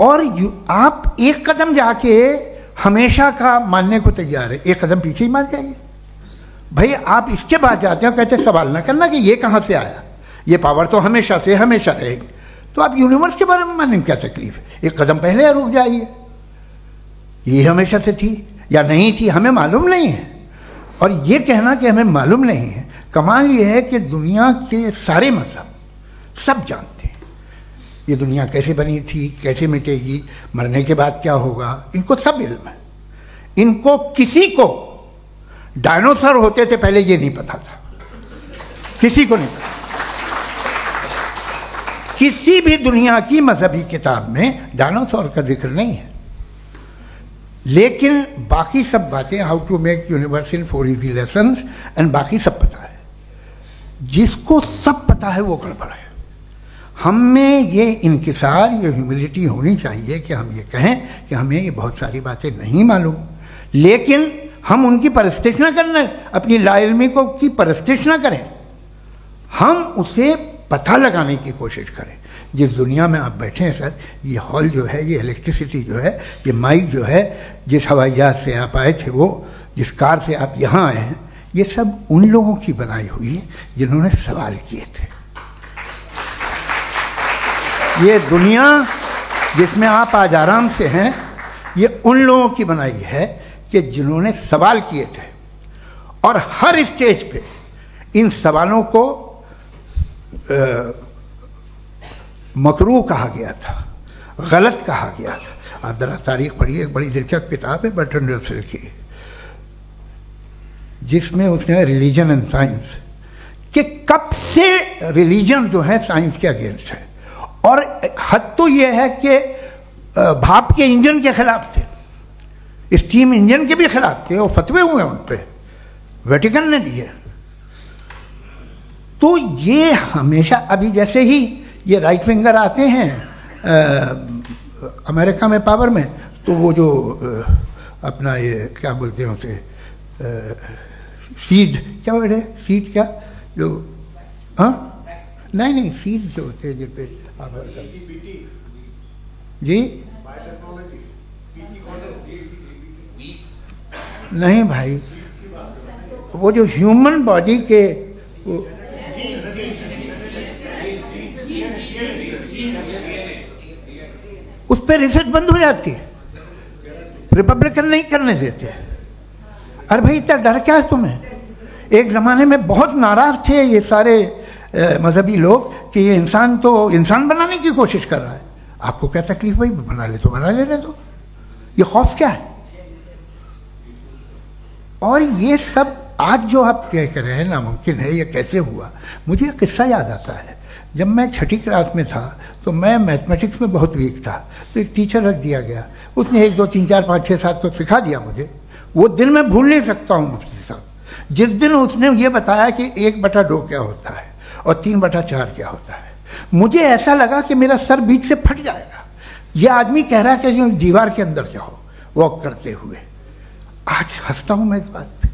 और आप एक कदम जाके हमेशा का मानने को तैयार है, एक कदम पीछे ही मान जाइए। भाई आप इसके बाद जाते हो, कहते सवाल ना करना कि ये कहाँ से आया, ये पावर तो हमेशा से हमेशा रहेगी। तो आप यूनिवर्स के बारे में मानने में क्या तकलीफ है? एक कदम पहले रुक जाइए, ये हमेशा से थी या नहीं थी हमें मालूम नहीं है। और ये कहना कि हमें मालूम नहीं है, कमाल ये है कि दुनिया के सारे मजहब सब जानते हैं ये दुनिया कैसे बनी थी, कैसे मिटेगी, मरने के बाद क्या होगा, इनको सब इल्म है। इनको किसी को डायनासोर होते थे पहले ये नहीं पता था, किसी को नहीं पता। किसी भी दुनिया की मजहबी किताब में डायनासोर का जिक्र नहीं है। लेकिन बाकी सब बातें, how to make universe in 4 easy lessons and बाकी सब पता है। जिसको सब पता है वो गड़बड़ है। हम में ये इंकिसार, ये ह्यूमिलिटी होनी चाहिए कि हम ये कहें कि हमें ये बहुत सारी बातें नहीं मालूम, लेकिन हम उनकी परस्तिश ना करें, अपनी लाइल्मी को की परस्तिश ना करें, हम उसे पता लगाने की कोशिश करें। जिस दुनिया में आप बैठे हैं सर, ये हॉल जो है, ये इलेक्ट्रिसिटी जो है, ये माइक जो है, जिस हवाई जहाज से आप आए थे, वो जिस कार से आप यहाँ आए हैं, ये सब उन लोगों की बनाई हुई है जिन्होंने सवाल किए थे। ये दुनिया जिसमें आप आज आराम से हैं, ये उन लोगों की बनाई है कि जिन्होंने सवाल किए थे। और हर स्टेज पे इन सवालों को मकरूह कहा गया था, गलत कहा गया था। आप जरा तारीख पढ़िए, एक बड़ी दिलचस्प किताब है बर्ट्रैंड रसेल की, जिसमें उसने रिलीजन एंड साइंस कि कब से रिलीजन जो है साइंस के अगेंस्ट है, और हद तो यह है कि भाप के इंजन के खिलाफ थे, स्टीम इंजन के भी खिलाफ थे, और फतवे हुए उन पर, वेटिकन ने दिए। तो ये हमेशा, अभी जैसे ही ये राइट विंगर आते हैं अमेरिका में पावर में, तो वो जो अपना ये क्या बोलते हैं उसे, सीड क्या बोलते हैं, सीड क्या जो, हाँ नहीं सीड जो होते हैं जिन पे जी नहीं भाई, वो जो ह्यूमन बॉडी के उस पर रिसर्च बंद हो जाती है, रिपब्लिकन नहीं करने देते। अरे भाई इतना डर क्या है तुम्हें? एक ज़माने में बहुत नाराज थे ये सारे मजहबी लोग कि ये इंसान तो इंसान बनाने की कोशिश कर रहा है। आपको क्या तकलीफ भाई, बना ले तो बना लेने दो, ये खौफ क्या है? और ये सब आज जो आप कह रहे हैं नामुमकिन है, ये कैसे हुआ? मुझे एक किस्सा याद आता है। जब मैं 6ठी क्लास में था तो मैं मैथमेटिक्स में बहुत वीक था, तो एक टीचर रख दिया गया, उसने 1 2 3 4 5 6 7 को सिखा दिया मुझे। वो दिन मैं भूल नहीं सकता हूँ मुफ्ती साहब, जिस दिन उसने ये बताया कि 1/2 क्या होता है और 3/4 क्या होता है। मुझे ऐसा लगा कि मेरा सर बीच से फट जाएगा। यह आदमी कह रहा है कि जो दीवार के अंदर जाओ वॉक करते हुए। आज हंसता हूं मैं इस बात पे।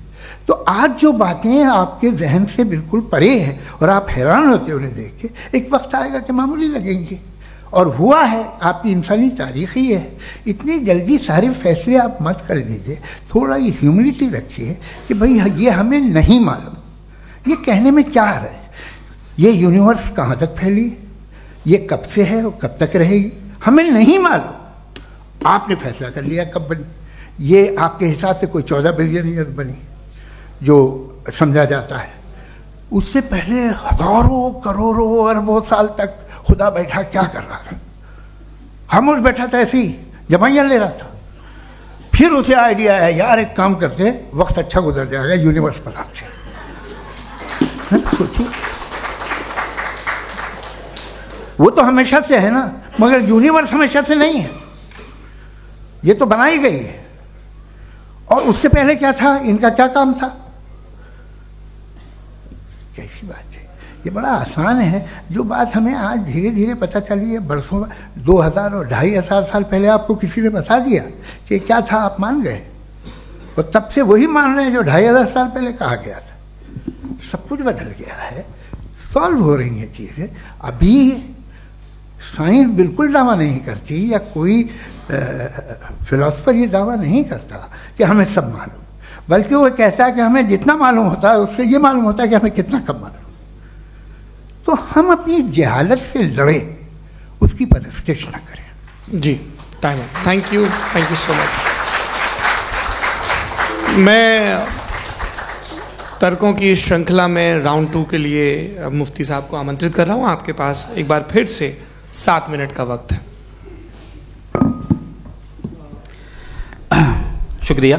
तो आज जो बातें आपके जहन से बिल्कुल परे हैं और आप हैरान होते उन्हें देख के, एक वक्त आएगा कि मामूली लगेंगे। और हुआ है, आपकी इंसानी तारीख ही है। इतनी जल्दी सारे फैसले आप मत कर लीजिए, थोड़ा ये ह्यूमिलिटी रखिए कि भाई ये हमें नहीं मालूम। ये कहने में क्या है, ये यूनिवर्स कहाँ तक फैली, ये कब से है और कब तक रहेगी, हमें नहीं मालूम। आपने फैसला कर लिया कब बनी। ये आपके हिसाब से कोई 14 बिलियन ईयर बनी जो समझा जाता है। उससे पहले हजारों करोड़ों अरबों साल तक खुदा बैठा क्या कर रहा था? खामोश बैठा था, ऐसे ही जमाइयाँ ले रहा था। फिर उसे आइडिया है, यार एक काम करते, वक्त अच्छा गुजर जाएगा, यूनिवर्स पर आपसे सोचिए। वो तो हमेशा से है ना, मगर यूनिवर्स हमेशा से नहीं है, ये तो बनाई गई है। और उससे पहले क्या था, इनका क्या काम था? कैसी बात है, ये बड़ा आसान है। जो बात हमें आज धीरे धीरे पता चली है, बरसों 2000 और 2500 साल पहले आपको किसी ने बता दिया कि क्या था, आप मान गए और तब से वही मान रहे हैं जो 2500 साल पहले कहा गया था। सब कुछ बदल गया है, सॉल्व हो रही हैं चीज़ें। अभी साइंस बिल्कुल दावा नहीं करती, या कोई फिलोसफर ये दावा नहीं करता कि हमें सब मालूम, बल्कि वो कहता है कि हमें जितना मालूम होता है उससे ये मालूम होता है कि हमें कितना कम मालूम। तो हम अपनी जहालत से लड़े, उसकी परस्तिश न करें। जी, time. Thank you so much. मैं तर्कों की श्रृंखला में राउंड 2 के लिए मुफ्ती साहब को आमंत्रित कर रहा हूं। आपके पास एक बार फिर से 7 मिनट का वक्त है। शुक्रिया।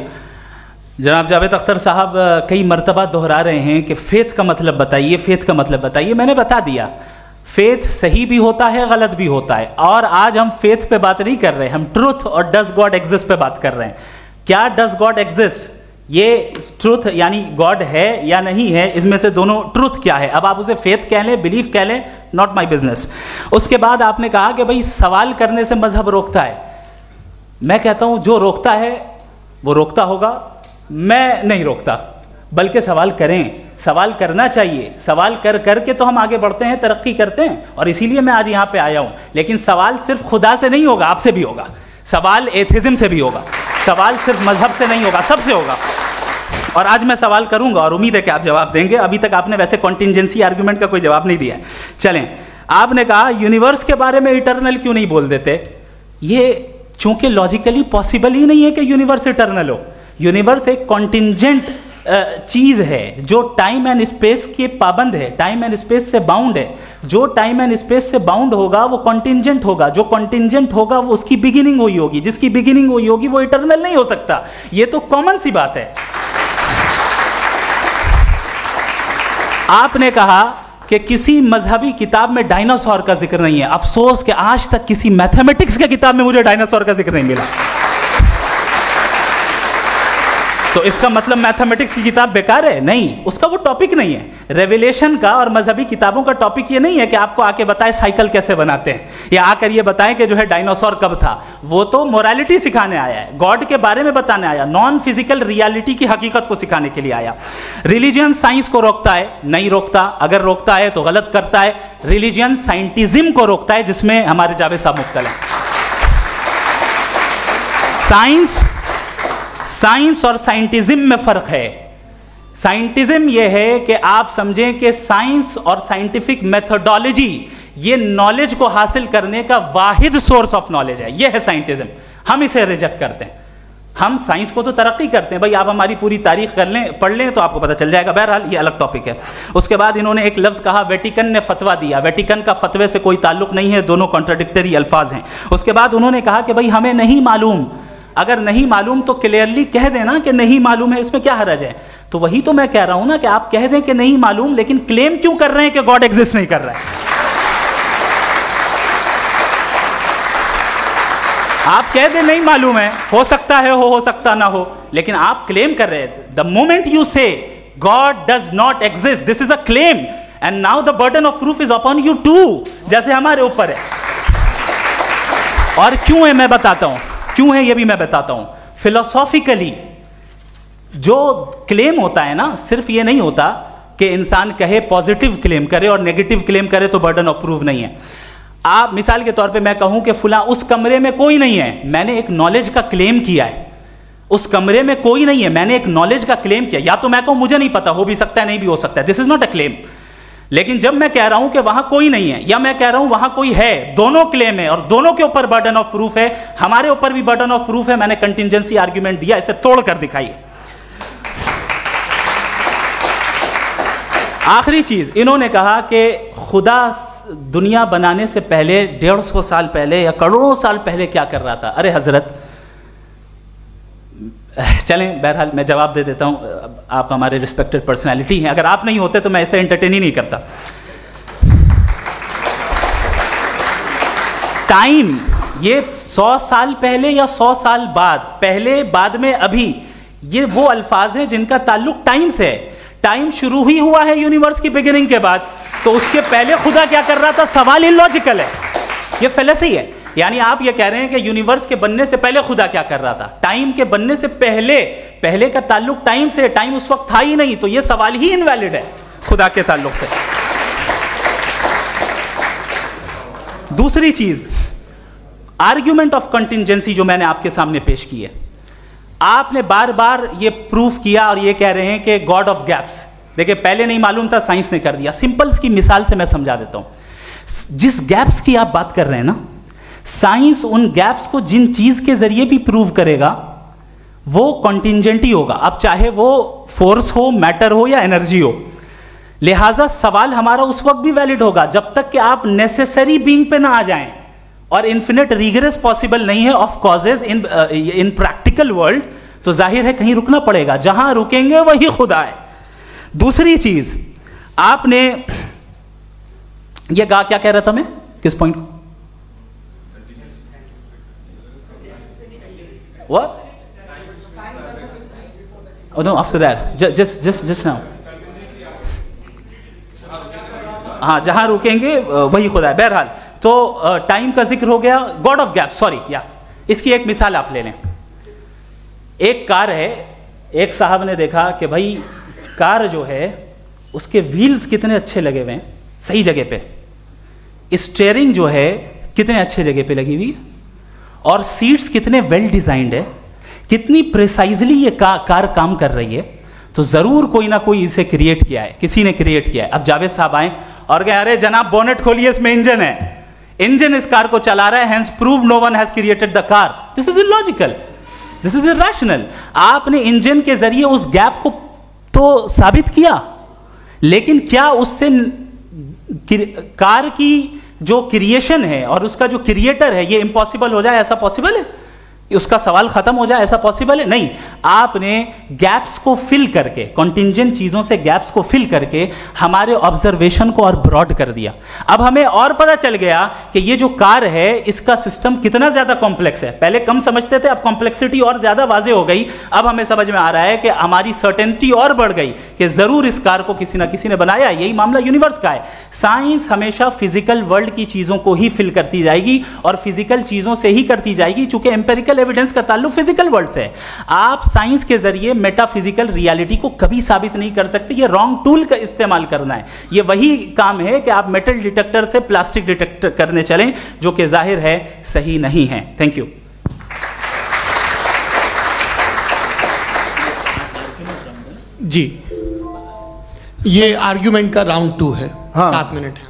जनाब जावेद अख्तर साहब कई मर्तबा दोहरा रहे हैं कि फेथ का मतलब बताइए, फेथ का मतलब बताइए। मैंने बता दिया, फेथ सही भी होता है, गलत भी होता है। और आज हम फेथ पे बात नहीं कर रहे, हम ट्रुथ और डज गॉड एग्जिस्ट पे बात कर रहे हैं। क्या डज गॉड एग्जिस्ट, ये ट्रुथ यानी गॉड है या नहीं है, इसमें से दोनों ट्रुथ क्या है। अब आप उसे फेथ कह लें, बिलीफ कह लें, नॉट माई बिजनेस। उसके बाद आपने कहा कि भाई सवाल करने से मजहब रोकता है। मैं कहता हूं जो रोकता है वो रोकता होगा, मैं नहीं रोकता, बल्कि सवाल करें, सवाल करना चाहिए। सवाल कर करके तो हम आगे बढ़ते हैं, तरक्की करते हैं, और इसीलिए मैं आज यहां पे आया हूं। लेकिन सवाल सिर्फ खुदा से नहीं होगा, आपसे भी होगा। सवाल एथिज्म से भी होगा, सवाल सिर्फ मजहब से नहीं होगा, सबसे होगा। और आज मैं सवाल करूंगा और उम्मीद है कि आप जवाब देंगे। अभी तक आपने वैसे कॉन्टिंजेंसी आर्गुमेंट का कोई जवाब नहीं दिया है। चलें, आपने कहा यूनिवर्स के बारे में इटर्नल क्यों नहीं बोल देते। ये चूंकि लॉजिकली पॉसिबल ही नहीं है कि यूनिवर्स इटर्नल हो। यूनिवर्स एक कॉन्टिंजेंट चीज है जो टाइम एंड स्पेस के पाबंद है, टाइम एंड स्पेस से बाउंड है। जो टाइम एंड स्पेस से बाउंड होगा वो कॉन्टिंजेंट होगा, जो कॉन्टिंजेंट होगा वो उसकी बिगिनिंग हुई होगी, जिसकी बिगिनिंग हुई होगी वो इटर्नल नहीं हो सकता। ये तो कॉमन सी बात है। आपने कहा कि किसी मजहबी किताब में डायनासोर का जिक्र नहीं है। अफसोस कि आज तक किसी मैथमेटिक्स के किताब में मुझे डायनासोर का जिक्र नहीं मिला। तो इसका मतलब मैथमेटिक्स की किताब बेकार है? नहीं, उसका वो टॉपिक नहीं है। रेवलेशन का और मजहबी किताबों का टॉपिक ये नहीं है कि आपको आके बताए साइकिल कैसे बनाते हैं, या आकर ये बताएं कि जो है डायनासोर कब था। वो तो मोरालिटी सिखाने आया है, गॉड के बारे में बताने आया, नॉन फिजिकल रियलिटी की हकीकत को सिखाने के लिए आया। रिलीजियन साइंस को रोकता है? नहीं रोकता। अगर रोकता है तो गलत करता है। रिलीजियन साइंटिज्म को रोकता है, जिसमें हमारे जावेद साहब मुब्तला हैं। साइंस और साइंटिज्म में फर्क है। साइंटिज्म यह है कि आप समझें कि साइंस और साइंटिफिक मेथोडोलॉजी ये नॉलेज को हासिल करने का वाहिद सोर्स ऑफ नॉलेज है। यह है साइंटिज्म। हम इसे रिजेक्ट करते हैं। हम साइंस को तो तरक्की करते हैं, भाई आप हमारी पूरी तारीख कर लें, पढ़ लें तो आपको पता चल जाएगा। बहरहाल ये अलग टॉपिक है। उसके बाद इन्होंने एक लफ्ज कहा, वेटिकन ने फतवा दिया। वेटिकन का फतवे से कोई ताल्लुक नहीं है, दोनों कॉन्ट्राडिक्टरी अल्फाज हैं। उसके बाद उन्होंने कहा कि भाई हमें नहीं मालूम। अगर नहीं मालूम तो क्लियरली कह देना कि नहीं मालूम है, इसमें क्या हर्ज है। तो वही तो मैं कह रहा हूं ना कि आप कह दें कि नहीं मालूम, लेकिन क्लेम क्यों कर रहे हैं कि गॉड एग्जिस्ट नहीं कर रहा है। आप कह दें नहीं मालूम है, हो सकता है हो सकता ना हो, लेकिन आप क्लेम कर रहे हैं। The moment you say God does not exist, this is a claim, and now the burden of proof is upon you too, जैसे हमारे ऊपर है। और क्यों है मैं बताता हूं, क्यों है ये भी मैं बताता हूं। फिलोसॉफिकली जो क्लेम होता है ना, सिर्फ ये नहीं होता कि इंसान कहे पॉजिटिव क्लेम करे और नेगेटिव क्लेम करे तो बर्डन ऑफ प्रूफ नहीं है। आप मिसाल के तौर पे मैं कहूं कि फुला उस कमरे में कोई नहीं है, मैंने एक नॉलेज का क्लेम किया है। उस कमरे में कोई नहीं है, मैंने एक नॉलेज का क्लेम किया। या तो मैं कहूं मुझे नहीं पता, हो भी सकता है नहीं भी हो सकता है, this is not a claim. लेकिन जब मैं कह रहा हूं कि वहां कोई नहीं है या मैं कह रहा हूं वहां कोई है, दोनों क्लेम है और दोनों के ऊपर बर्डन ऑफ प्रूफ है। हमारे ऊपर भी बर्डन ऑफ प्रूफ है, मैंने कंटिजेंसी आर्ग्यूमेंट दिया, इसे तोड़कर दिखाइए। आखिरी चीज, इन्होंने कहा कि खुदा दुनिया बनाने से पहले 150 साल पहले या करोड़ों साल पहले क्या कर रहा था। अरे हजरत, चलें बहरहाल मैं जवाब दे देता हूं, आप हमारे रिस्पेक्टेड पर्सनालिटी हैं, अगर आप नहीं होते तो मैं ऐसे एंटरटेन ही नहीं करता। टाइम, ये 100 साल पहले या 100 साल बाद, पहले बाद में अभी, ये वो अल्फाज हैं जिनका ताल्लुक टाइम से है। टाइम शुरू ही हुआ है यूनिवर्स की बिगिनिंग के बाद, तो उसके पहले खुदा क्या कर रहा था, सवाल इलॉजिकल है, ये फेलेसी है। यानी आप ये कह रहे हैं कि यूनिवर्स के बनने से पहले खुदा क्या कर रहा था, टाइम के बनने से पहले, पहले का ताल्लुक टाइम से, टाइम उस वक्त था ही नहीं, तो ये सवाल ही इनवैलिड है खुदा के ताल्लुक से। दूसरी चीज, आर्ग्यूमेंट ऑफ कंटिजेंसी जो मैंने आपके सामने पेश की है, आपने बार बार ये प्रूफ किया और ये कह रहे हैं कि गॉड ऑफ गैप्स। देखिए पहले नहीं मालूम था, साइंस ने कर दिया। सिंपल की मिसाल से मैं समझा देता हूं। जिस गैप्स की आप बात कर रहे हैं ना, साइंस उन गैप्स को जिन चीज के जरिए भी प्रूव करेगा वो कॉन्टिंजेंट ही होगा, अब चाहे वो फोर्स हो, मैटर हो या एनर्जी हो। लिहाजा सवाल हमारा उस वक्त भी वैलिड होगा जब तक कि आप नेसेसरी बीइंग पे ना आ जाएं, और इन्फिनिट रिगरेस पॉसिबल नहीं है of causes in practical world, तो जाहिर है कहीं रुकना पड़ेगा, जहां रुकेंगे वही खुदा है। दूसरी चीज, आपने ये कहा, क्या कह रहा था मैं, किस पॉइंट को? What? Oh no, after that, just now. हाँ, जहां रुकेंगे वही खुदा है। बहरहाल, तो टाइम का जिक्र हो गया, गॉड ऑफ गैप, सॉरी, या इसकी एक मिसाल आप ले लें। एक कार है, एक साहब ने देखा कि भाई कार जो है उसके व्हील्स कितने अच्छे लगे हुए हैं, सही जगह पे, स्टीयरिंग जो है कितने अच्छे जगह पे लगी हुई, और सीट्स कितने वेल डिजाइंड है, कितनी प्रिसाइजली ये कार काम कर रही है, तो जरूर कोई ना कोई इसे क्रिएट किया है, किसी ने क्रिएट किया है। अब जावेद साहब आए और कहे अरे जनाब बोनेट खोलिए, इसमें इंजन है, इंजन इस कार को चला रहा है, hence prove no one has created the car. This is illogical, this is irrational. आपने इंजन के जरिए उस गैप को तो साबित किया, लेकिन क्या उससे कार की जो क्रिएशन है और उसका जो क्रिएटर है ये इम्पॉसिबल हो जाए, ऐसा पॉसिबल है? उसका सवाल खत्म हो जाए, ऐसा पॉसिबल है? नहीं। आपने गैप्स को फिल करके, कॉन्टिंजेंट चीजों से गैप्स को फिल करके हमारे ऑब्जर्वेशन को और ब्रॉड कर दिया। अब हमें और पता चल गया कि ये जो कार है इसका सिस्टम कितना ज्यादा कॉम्प्लेक्स है। पहले कम समझते थे, अब कॉम्प्लेक्सिटी और ज्यादा वाजे हो गई। अब हमें समझ में आ रहा है कि हमारी सर्टेनिटी और बढ़ गई कि जरूर इस कार को किसी ना किसी ने बनाया। यही मामला यूनिवर्स का है। साइंस हमेशा फिजिकल वर्ल्ड की चीजों को ही फिल करती जाएगी और फिजिकल चीजों से ही करती जाएगी, चूंकि एम्पेरिकल एविडेंस का ताल्लुक फिजिकल वर्ल्ड से है। आप साइंस के जरिए मेटाफिजिकल रियलिटी को कभी साबित नहीं कर सकते। ये रॉन्ग टूल का इस्तेमाल करना है। ये वही काम है कि आप मेटल डिटेक्टर से प्लास्टिक डिटेक्टर करने चलें, जो कि जाहिर है सही नहीं है। Thank you. जी, ये आर्ग्यूमेंट का राउंड 2 है। हाँ। 7 मिनट है।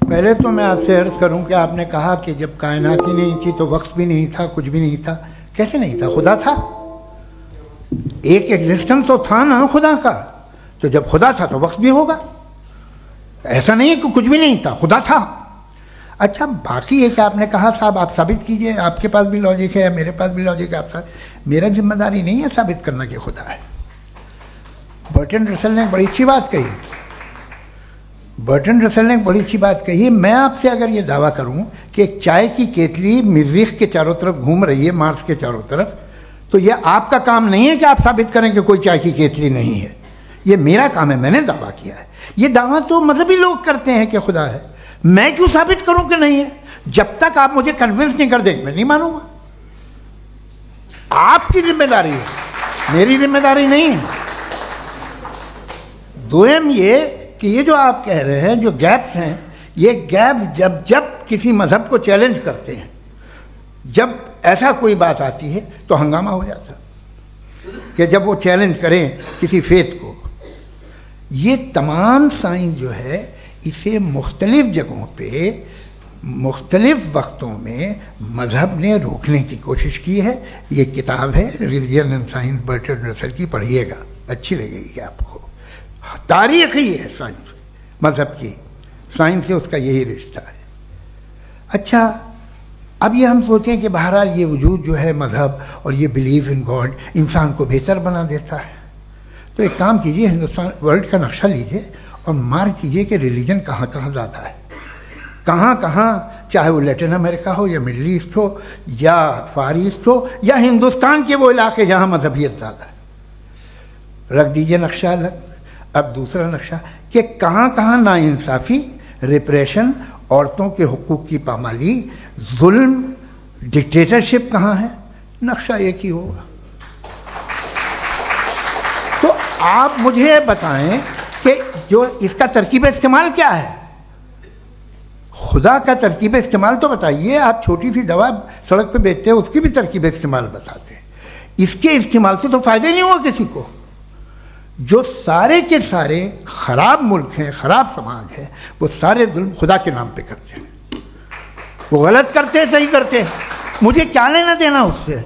पहले तो मैं आपसे अर्ज करूं कि आपने कहा कि जब कायनात ही नहीं थी तो वक्त भी नहीं था, कुछ भी नहीं था। कैसे नहीं था? खुदा था, एक एग्जिस्टेंस तो था ना खुदा का। तो जब खुदा था तो वक्त भी होगा। ऐसा नहीं है कि कुछ भी नहीं था, खुदा था। अच्छा, बाकी एक आपने कहा साहब आप साबित कीजिए, आपके पास भी लॉजिक है या मेरे पास भी लॉजिक है। आप मेरा जिम्मेदारी नहीं है साबित करना कि खुदा है। बर्टन रसल ने बड़ी अच्छी बात कही। बर्टन रसल ने बड़ी अच्छी बात कही। मैं आपसे अगर ये दावा करूं कि एक चाय की केतली मरीख के चारों तरफ घूम रही है, मार्स के चारों तरफ, तो ये आपका काम नहीं है कि आप साबित करें कि कोई चाय की केतली नहीं है। ये मेरा काम है, मैंने दावा किया है। ये दावा तो मजहबी लोग करते हैं कि खुदा है, मैं क्यों साबित करूं कि नहीं है? जब तक आप मुझे कन्विंस नहीं कर देंगे मैं नहीं मानूंगा। आपकी जिम्मेदारी है, मेरी जिम्मेदारी नहीं है। दोयम ये कि ये जो आप कह रहे हैं जो गैप्स हैं, ये गैप जब जब किसी मजहब को चैलेंज करते हैं, जब ऐसा कोई बात आती है तो हंगामा हो जाता है कि जब वो चैलेंज करें किसी फेथ को। ये तमाम साइंस जो है इसे मुख्तलिफ जगहों पे मुख्तलिफ वक्तों में मजहब ने रोकने की कोशिश की है। ये किताब है religion and science Bertrand Russell की, पढ़िएगा, अच्छी लगेगी आपको। तारीख ही है साइंस, मजहब की साइंस से उसका यही रिश्ता है। अच्छा, अब ये हम सोचें कि बहरहाल ये वजूद जो है मजहब और ये बिलीव इन गॉड इंसान को बेहतर बना देता है, तो एक काम कीजिए, हिंदुस्तान वर्ल्ड का नक्शा लीजिए और मार्क कीजिए कि रिलीजन कहाँ कहाँ ज़्यादा है, कहाँ कहाँ, चाहे वो लैटिन अमेरिका हो या मिडल ईस्ट हो या फार ईस्ट हो या हिंदुस्तान के वो इलाके जहाँ मजहबियत ज़्यादा है। रख दीजिए नक्शा अलग। अब दूसरा नक्शा कि कहाँ कहाँ नाइंसाफ़ी, रिप्रेशन, औरतों के हुकूक की पामाली, जुल्म, डिक्टेटरशिप कहाँ है, नक्शा एक ही होगा। तो आप मुझे बताएं कि जो इसका तरकीब इस्तेमाल क्या है, खुदा का तरकीब इस्तेमाल तो बताइए। आप छोटी सी दवा सड़क पे बेचते हैं उसकी भी तरकीब इस्तेमाल बताते हैं। इसके इस्तेमाल से तो फायदे नहीं हुआ किसी को। जो सारे के सारे खराब मुल्क हैं, खराब समाज है, वो सारे जुल्म खुदा के नाम पे करते हैं। वो गलत करते हैं, सही करते हैं, मुझे क्या लेना देना उससे।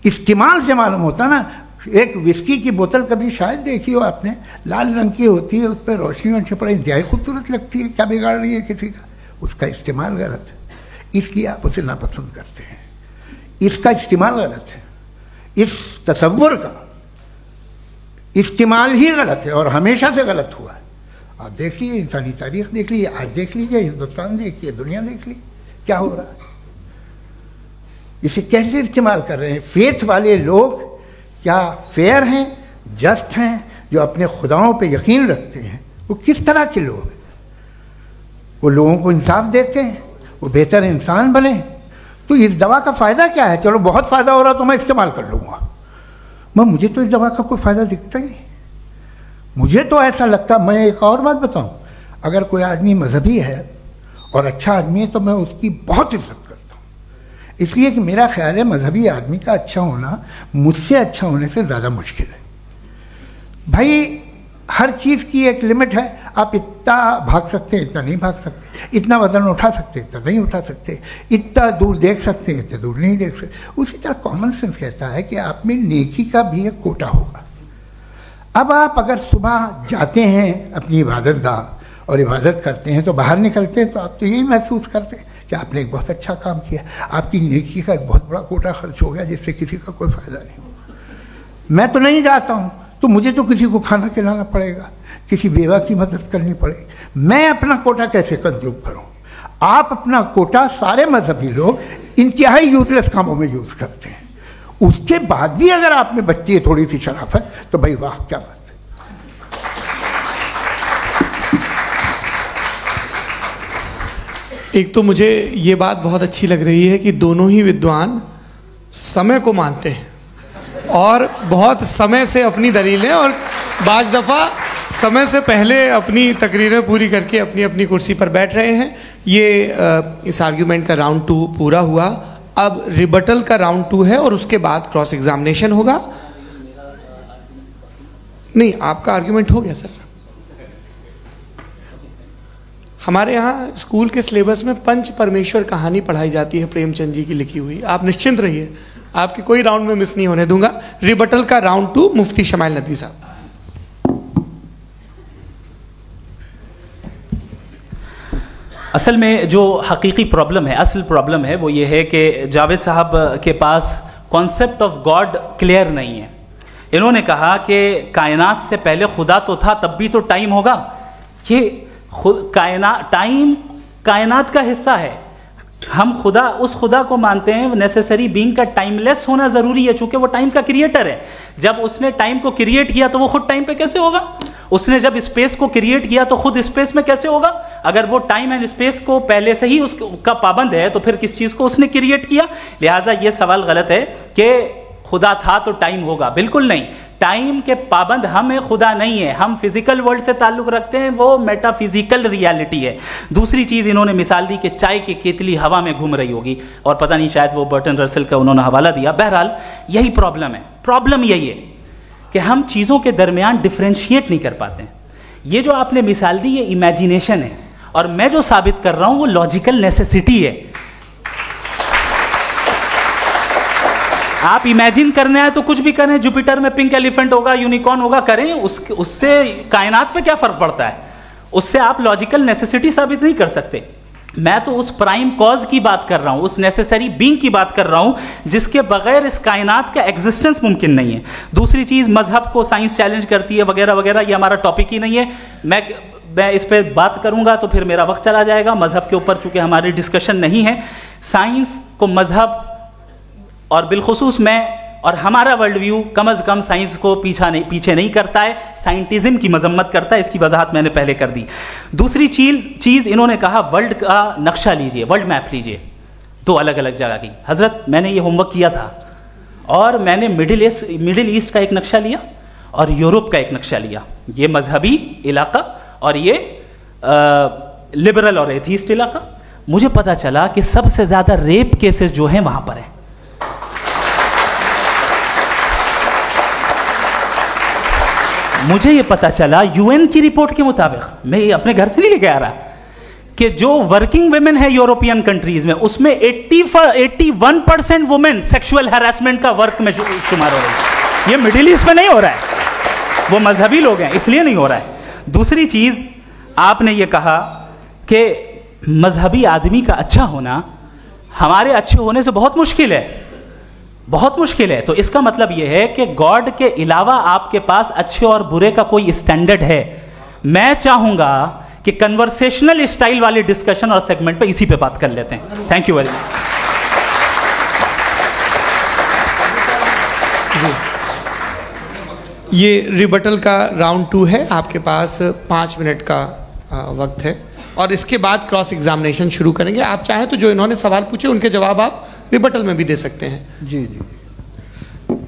इस्तेमाल से मालूम होता ना। एक विस्की की बोतल कभी शायद देखी हो आपने, लाल रंग की होती है, उस पर रोशनी और छपड़े इंतहाई खूबसूरत लगती है, क्या बिगाड़ रही है किसी का? उसका इस्तेमाल गलत है, इसलिए आप उसे नापसंद करते हैं। इसका इस्तेमाल गलत है, इस तसव्वुर का इस्तेमाल ही गलत है और हमेशा से गलत हुआ है। आप देख लीजिए, इंसानी तारीख देख लीजिए, आज देख लीजिए, हिंदुस्तान देखिए, दुनिया देख लीजिए क्या हो रहा है। इसे कैसे इस्तेमाल कर रहे हैं फेथ वाले लोग? क्या फेयर हैं, जस्ट हैं, जो अपने खुदाओं पे यकीन रखते हैं? वो किस तरह के लोग हैं? वो लोगों को इंसाफ देते हैं, वो बेहतर इंसान बने। तो इस दवा का फ़ायदा क्या है? चलो बहुत फ़ायदा हो रहा तो मैं इस्तेमाल कर लूँगा, मैं मुझे तो इस दवा का कोई फ़ायदा दिखता ही नहीं। मुझे तो ऐसा लगता, मैं एक और बात बताऊँ, अगर कोई आदमी मजहबी है और अच्छा आदमी है तो मैं उसकी बहुत इज्जत करता हूँ, इसलिए कि मेरा ख्याल है मजहबी आदमी का अच्छा होना मुझसे अच्छा होने से ज़्यादा मुश्किल है। भाई हर चीज़ की एक लिमिट है। आप इतना भाग सकते हैं, इतना नहीं भाग सकते, इतना वजन उठा सकते, इतना नहीं उठा सकते, इतना दूर देख सकते हैं, इतना दूर नहीं देख सकते। उसी तरह कॉमन सेंस कहता है कि आप में नेकी का भी एक कोटा होगा। अब आप अगर सुबह जाते हैं अपनी इबादत गाह और इबादत करते हैं तो बाहर निकलते हैं तो आप तो यही महसूस करते हैं कि आपने एक बहुत अच्छा काम किया, आपकी नेकी का एक बहुत बड़ा कोटा खर्च हो गया जिससे किसी का कोई फ़ायदा नहीं। मैं तो नहीं जाता हूँ तो मुझे तो किसी को खाना खिलाना पड़ेगा, किसी बेवा की मदद करनी पड़ेगी। मैं अपना कोटा कैसे कंज्यूम करूं? आप अपना कोटा, सारे मजहबी लोग इंतहाई यूजलेस कामों में यूज़ करते हैं। उसके बाद भी अगर आप में बच्ची है थोड़ी सी शराफत, तो भाई वाह क्या बात है। एक तो मुझे ये बात बहुत अच्छी लग रही है कि दोनों ही विद्वान समय को मानते हैं और बहुत समय से अपनी दलीलें और बाज़ दफ़ा समय से पहले अपनी तकरीरें पूरी करके अपनी अपनी कुर्सी पर बैठ रहे हैं। ये इस आर्ग्यूमेंट का राउंड 2 पूरा हुआ। अब रिबटल का राउंड 2 है और उसके बाद क्रॉस एग्जामिनेशन होगा। नहीं, आपका आर्ग्यूमेंट हो गया सर। हमारे यहाँ स्कूल के सिलेबस में पंच परमेश्वर कहानी पढ़ाई जाती है, प्रेमचंद जी की लिखी हुई। आप निश्चिंत रहिए, आपके कोई राउंड में मिस नहीं होने दूंगा। रिबटल का राउंड 2 मुफ्ती शमाइल नदवी साहब। असल में जो हकीकी प्रॉब्लम है, असल प्रॉब्लम है वो ये है कि जावेद साहब के पास कॉन्सेप्ट ऑफ गॉड क्लियर नहीं है। इन्होंने कहा कि कायनात से पहले खुदा तो था, तब भी तो टाइम होगा। ये टाइम कायनात का हिस्सा है। हम खुदा, उस खुदा को मानते हैं, नेसेसरी बीइंग का टाइमलेस होना जरूरी है, चूंकि वो टाइम का क्रिएटर है। जब उसने टाइम को क्रिएट किया तो वो खुद टाइम पे कैसे होगा? उसने जब स्पेस को क्रिएट किया तो खुद स्पेस में कैसे होगा? अगर वो टाइम एंड स्पेस को पहले से ही उसका पाबंद है तो फिर किस चीज को उसने क्रिएट किया? लिहाजा ये सवाल गलत है कि खुदा था तो टाइम होगा, बिल्कुल नहीं। टाइम के पाबंद हम है, खुदा नहीं है। हम फिजिकल वर्ल्ड से ताल्लुक रखते हैं, वो मेटाफिजिकल रियलिटी है। दूसरी चीज इन्होंने मिसाल दी कि चाय की केतली हवा में घूम रही होगी, और पता नहीं शायद वो बर्टन रसल का उन्होंने हवाला दिया। बहरहाल यही प्रॉब्लम है। प्रॉब्लम यही है कि हम चीजों के दरमियान डिफरेंशिएट नहीं कर पाते हैं। ये जो आपने मिसाल दी ये इमेजिनेशन है, और मैं जो साबित कर रहा हूं वो लॉजिकल नेसेसिटी है। आप इमेजिन करने आए तो कुछ भी करें, जुपिटर में पिंक एलिफेंट होगा, यूनिकॉर्न होगा, करें, उससे कायनात पे क्या फर्क पड़ता है? उससे आप लॉजिकल नेसेसिटी साबित नहीं कर सकते। मैं तो उस प्राइम कॉज की बात कर रहा हूं, उस नेसेसरी बीइंग की बात कर रहा हूं जिसके बगैर इस कायनात का एग्जिस्टेंस मुमकिन नहीं है। दूसरी चीज, मजहब को साइंस चैलेंज करती है वगैरह वगैरह, ये हमारा टॉपिक ही नहीं है। मैं इस पे बात करूंगा तो फिर मेरा वक्त चला जाएगा। मजहब के ऊपर चूंकि हमारी डिस्कशन नहीं है, साइंस को मजहब और बिलखुसूस मैं और हमारा वर्ल्ड व्यू कम अज कम साइंस को पीछे नहीं करता है, साइंटिज्म की मजम्मत करता है। इसकी वजाहत मैंने पहले कर दी। दूसरी चीज इन्होंने कहा वर्ल्ड का नक्शा लीजिए, वर्ल्ड मैप लीजिए, दो अलग अलग जगह की। हजरत मैंने ये होमवर्क किया था, और मैंने मिडिल ईस्ट का एक नक्शा लिया और यूरोप का एक नक्शा लिया। ये मजहबी इलाका और ये लिबरल और एथीस्ट इलाका। मुझे पता चला कि सबसे ज्यादा रेप केसेस जो हैं वहां पर है। मुझे ये पता चला यूएन की रिपोर्ट के मुताबिक, मैं ये अपने घर से नहीं लेके आ रहा, कि जो वर्किंग वुमेन है यूरोपियन कंट्रीज में, उसमें 81% वुमेन सेक्सुअल हैरेसमेंट का वर्क में शुमार हो रही है। ये मिडिल ईस्ट में नहीं हो रहा है, वो मजहबी लोग हैं इसलिए नहीं हो रहा है। दूसरी चीज, आपने ये कहा कि मजहबी आदमी का अच्छा होना हमारे अच्छे होने से बहुत मुश्किल है, बहुत मुश्किल है। तो इसका मतलब यह है कि गॉड के अलावा आपके पास अच्छे और बुरे का कोई स्टैंडर्ड है। मैं चाहूंगा कि कन्वर्सेशनल स्टाइल वाली डिस्कशन और सेगमेंट पे इसी पे बात कर लेते हैं। Thank you very much. ये रिबटल का राउंड 2 है, आपके पास 5 मिनट का वक्त है, और इसके बाद क्रॉस एग्जामिनेशन शुरू करेंगे। आप चाहें तो जो इन्होंने सवाल पूछे उनके जवाब आप रिबटल में भी दे सकते हैं। जी जी,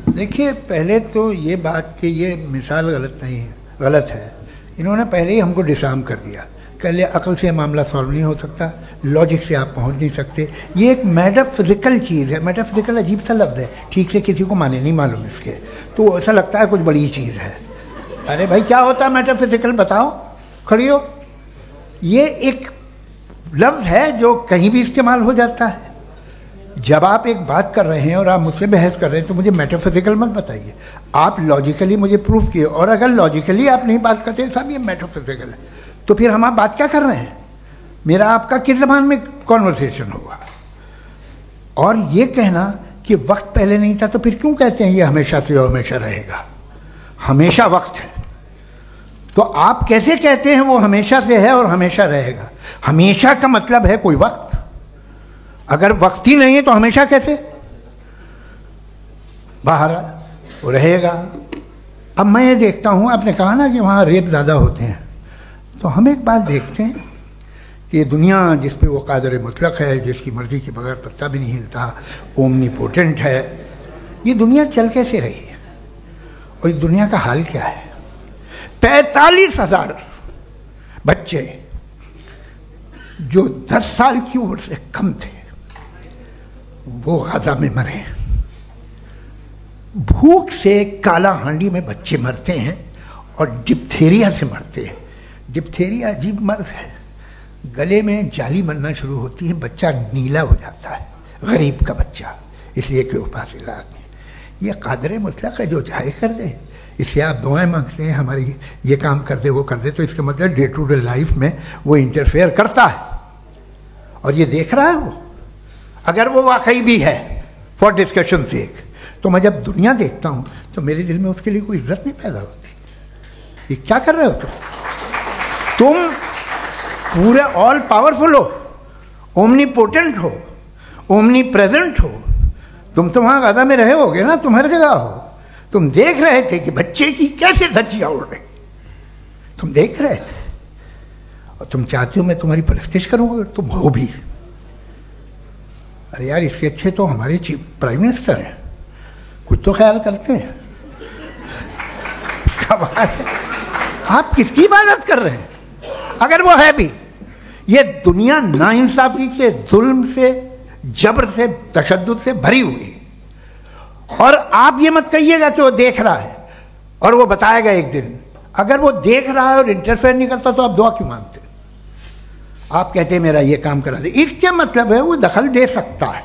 देखिए पहले तो ये बात कि ये मिसाल गलत नहीं है, गलत है। इन्होंने पहले ही हमको डिसार्म कर दिया, कह लिया अकल से मामला सॉल्व नहीं हो सकता, लॉजिक से आप पहुंच नहीं सकते। ये एक मेटाफिजिकल चीज़ है। मेटाफिजिकल अजीब सा लफ्ज़ है, ठीक से किसी को माने नहीं मालूम इसके, तो ऐसा लगता है कुछ बड़ी चीज़ है। अरे भाई क्या होता है मेटाफिजिकल, बताओ, खड़ी हो। ये एक लफ्ज़ है जो कहीं भी इस्तेमाल हो जाता है। जब आप एक बात कर रहे हैं और आप मुझसे बहस कर रहे हैं तो मुझे मेटाफिजिकल मत बताइए, आप लॉजिकली मुझे प्रूफ किए। और अगर लॉजिकली आप नहीं बात करते साहब ये मेटाफिजिकल है, तो फिर हम आप बात क्या कर रहे हैं? मेरा आपका किस ज़बान में कॉन्वर्सेशन होगा? और ये कहना कि वक्त पहले नहीं था, तो फिर क्यों कहते हैं ये हमेशा से और हमेशा रहेगा? हमेशा वक्त है, तो आप कैसे कहते हैं वो हमेशा से है और हमेशा रहेगा? हमेशा का मतलब है कोई वक्त, अगर वक्त ही नहीं है तो हमेशा कैसे? बाहर वो रहेगा। अब मैं ये देखता हूँ, आपने कहा ना कि वहाँ रेप ज़्यादा होते हैं, तो हम एक बात देखते हैं कि ये दुनिया जिस पे वो कादर मुतलक है, जिसकी मर्ज़ी के बगैर पत्ता भी नहीं हिलता, ओमनीपोटेंट है, ये दुनिया चल कैसे रही है? और इस दुनिया का हाल क्या है? 45,000 बच्चे जो 10 साल की उम्र से कम थे वो गाजा में मरे। भूख से काला हांडी में बच्चे मरते हैं और डिप्थेरिया से मरते हैं। डिप्थेरिया अजीब मर्ज है, गले में जाली बनना शुरू होती है, बच्चा नीला हो जाता है, गरीब का बच्चा, इसलिए कि वो पास इलाज नहीं। ये कादर मुतलक है जो चाहे कर दे, इसलिए आप दुआएं मांगते हैं हमारी ये काम कर दे वो कर दे, तो इसका मतलब डे टू डे लाइफ में वो इंटरफेयर करता है और ये देख रहा है वो। अगर वो वाकई भी है फॉर डिस्कशन सेक, तो मैं जब दुनिया देखता हूँ तो मेरे दिल में उसके लिए कोई इज्जत नहीं पैदा होती। ये क्या कर रहे हो तुम पूरे ऑल पावरफुल हो ओमनीपोटेंट हो, ओमनी प्रेजेंट हो। तुम तो वहाँ गाजा में रहे होगे ना, तुम हर जगह हो। तुम देख रहे थे कि बच्चे की कैसे धज्जियाँ उड़ रही, तुम देख रहे थे और तुम चाहते हो मैं तुम्हारी परस्तिश करूँगा, तुम हो भी। अरे यार, इससे अच्छे तो हमारे चीफ प्राइम मिनिस्टर हैं, कुछ तो ख्याल करते हैं। कमाल है, आप किसकी इबादत कर रहे हैं? अगर वो है भी, ये दुनिया नाइंसाफी से, जुल्म से, जबर से, तशद्दुद से भरी हुई। और आप ये मत कहिएगा कि वो देख रहा है और वो बताएगा एक दिन। अगर वो देख रहा है और इंटरफेयर नहीं करता तो आप दुआ क्यों मांगते? आप कहते हैं मेरा ये काम करा दे, इसके मतलब है वो दखल दे सकता है,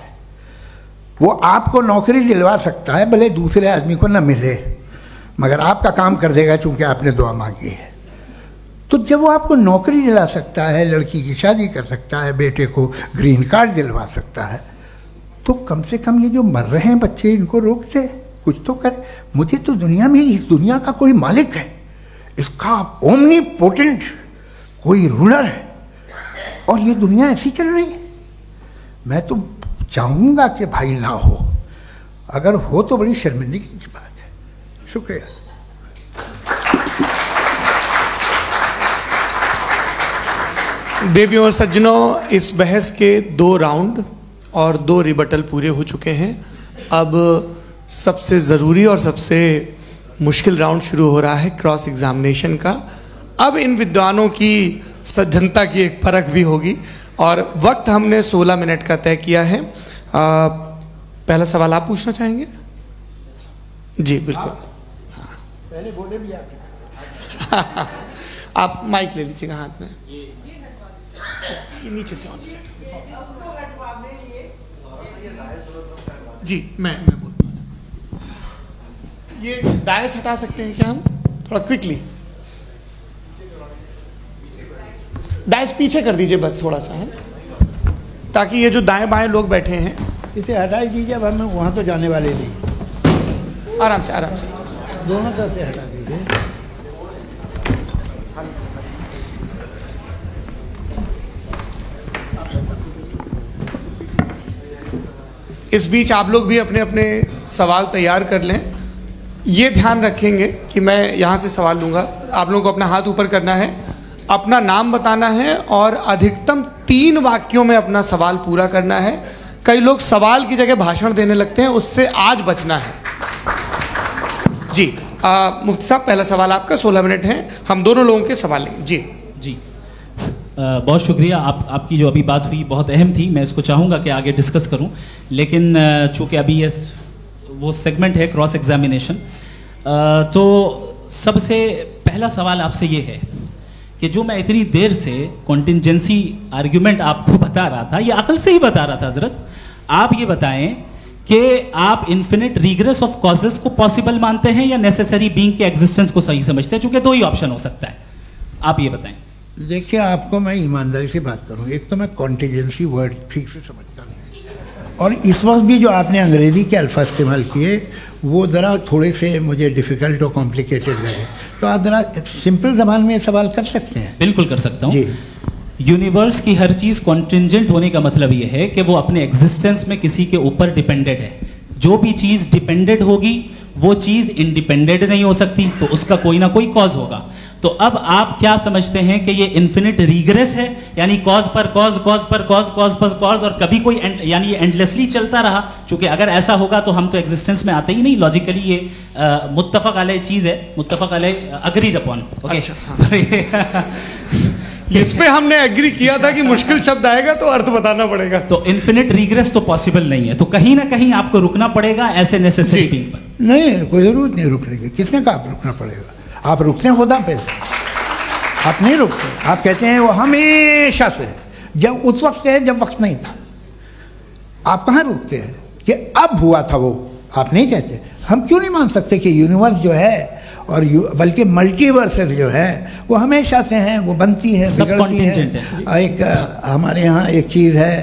वो आपको नौकरी दिलवा सकता है, भले दूसरे आदमी को न मिले, मगर आपका काम कर देगा चूंकि आपने दुआ मांगी है। तो जब वो आपको नौकरी दिला सकता है, लड़की की शादी कर सकता है, बेटे को ग्रीन कार्ड दिलवा सकता है, तो कम से कम ये जो मर रहे हैं बच्चे, इनको रोक दे, कुछ तो करे। मुझे तो दुनिया में, इस दुनिया का कोई मालिक है, इसका ओमनीपोटेंट कोई रूलर है, और ये दुनिया ऐसी चल रही है। मैं तो चाहूँगा कि भाई ना हो, अगर हो तो बड़ी शर्मिंदगी की बात है। शुक्रिया। देवियों और सज्जनों, इस बहस के 2 राउंड और 2 रिबटल पूरे हो चुके हैं। अब सबसे ज़रूरी और सबसे मुश्किल राउंड शुरू हो रहा है, क्रॉस एग्जामिनेशन का। अब इन विद्वानों की सज्जनता की एक परख भी होगी और वक्त हमने 16 मिनट का तय किया है। पहला सवाल आप पूछना चाहेंगे? जी बिल्कुल। पहले बोले भी आप माइक ले लीजिएगा हाथ में, ये नीचे से ऑन कीजिए। जी मैं बोलता हूँ, ये दायस हटा सकते हैं क्या हम थोड़ा क्विकली? दायस पीछे कर दीजिए बस थोड़ा सा, है ताकि ये जो दाएं बाएं लोग बैठे हैं, इसे हटा ही दीजिए। अब हम वहाँ तो जाने वाले नहीं, आराम से आराम से दोनों तरफ से हटा दीजिए। इस बीच आप लोग भी अपने अपने सवाल तैयार कर लें। ये ध्यान रखेंगे कि मैं यहाँ से सवाल लूँगा, आप लोगों को अपना हाथ ऊपर करना है, अपना नाम बताना है और अधिकतम 3 वाक्यों में अपना सवाल पूरा करना है। कई लोग सवाल की जगह भाषण देने लगते हैं, उससे आज बचना है। जी मुफ्ती साहब, पहला सवाल आपका, 16 मिनट हैं, हम दोनों लोगों के सवाल लेंगे। जी जी बहुत शुक्रिया। आपकी जो अभी बात हुई बहुत अहम थी, मैं इसको चाहूँगा कि आगे डिस्कस करूँ, लेकिन चूँकि अभी ये वो सेगमेंट है क्रॉस एग्जामिनेशन, तो सबसे पहला सवाल आपसे ये है कि जो मैं इतनी देर से कॉन्टिंजेंसी आर्ग्यूमेंट आपको बता रहा था, ये अकल से ही बता रहा था हजरत, आप ये बताएं कि आप इन्फिनिट रिग्रेस ऑफ कॉजेस को पॉसिबल मानते हैं या नेसेसरी बीइंग के एग्जिस्टेंस को सही समझते हैं? चूंकि 2 ही ऑप्शन हो सकता है, आप ये बताएं। देखिए, आपको मैं ईमानदारी से बात करूं, एक तो मैं कॉन्टिजेंसी वर्ड ठीक से समझता नहीं, और इस वक्त भी जो आपने अंग्रेजी के अल्फाज इस्तेमाल किए वो ज़रा थोड़े से मुझे डिफ़िकल्ट और कॉम्प्लिकेटेड लगे, तो आप ज़रा सिंपल ज़बान में सवाल कर सकते हैं? बिल्कुल कर सकता हूँ जी। यूनिवर्स की हर चीज़ कॉन्टिंजेंट होने का मतलब ये है कि वो अपने एग्जिस्टेंस में किसी के ऊपर डिपेंडेड है। जो भी चीज़ डिपेंडेड होगी वो चीज़ इंडिपेंडेंट नहीं हो सकती, तो उसका कोई ना कोई कॉज होगा। तो अब आप क्या समझते हैं कि ये इन्फिनिट रिग्रेस है, यानी कॉज पर कॉज, कॉज पर कॉज, कॉज पर कॉज, और कभी कोई यानी ये एंडलेसली चलता रहा? क्योंकि अगर ऐसा होगा तो हम तो एग्जिस्टेंस में आते ही नहीं। लॉजिकली ये मुत्तफक अलैह चीज़ है, मुत्तफक अलैह, अग्रीड अपॉन। ओके, इस पे हमने एग्री किया था कि मुश्किल शब्द आएगा तो अर्थ बताना पड़ेगा। तो इन्फिनिट रिग्रेस तो पॉसिबल नहीं है, तो कहीं ना कहीं आपको रुकना पड़ेगा ऐसे नेसेसरी बीइंग पर। नहीं, कोई जरूरत नहीं रुकने की। किसने कहा आप रुकना पड़ेगा? आप रुकते हैं खुदा पे, आप नहीं रुकते। आप कहते हैं वो हमेशा से, जब उस वक्त से जब वक्त नहीं था। आप कहाँ रुकते हैं कि अब हुआ था वो? आप नहीं कहते। हम क्यों नहीं मान सकते कि यूनिवर्स जो है और बल्कि मल्टीवर्सेस जो है वो हमेशा से हैं, वो बनती है, बिगड़ती है। एक हमारे यहाँ एक चीज़ है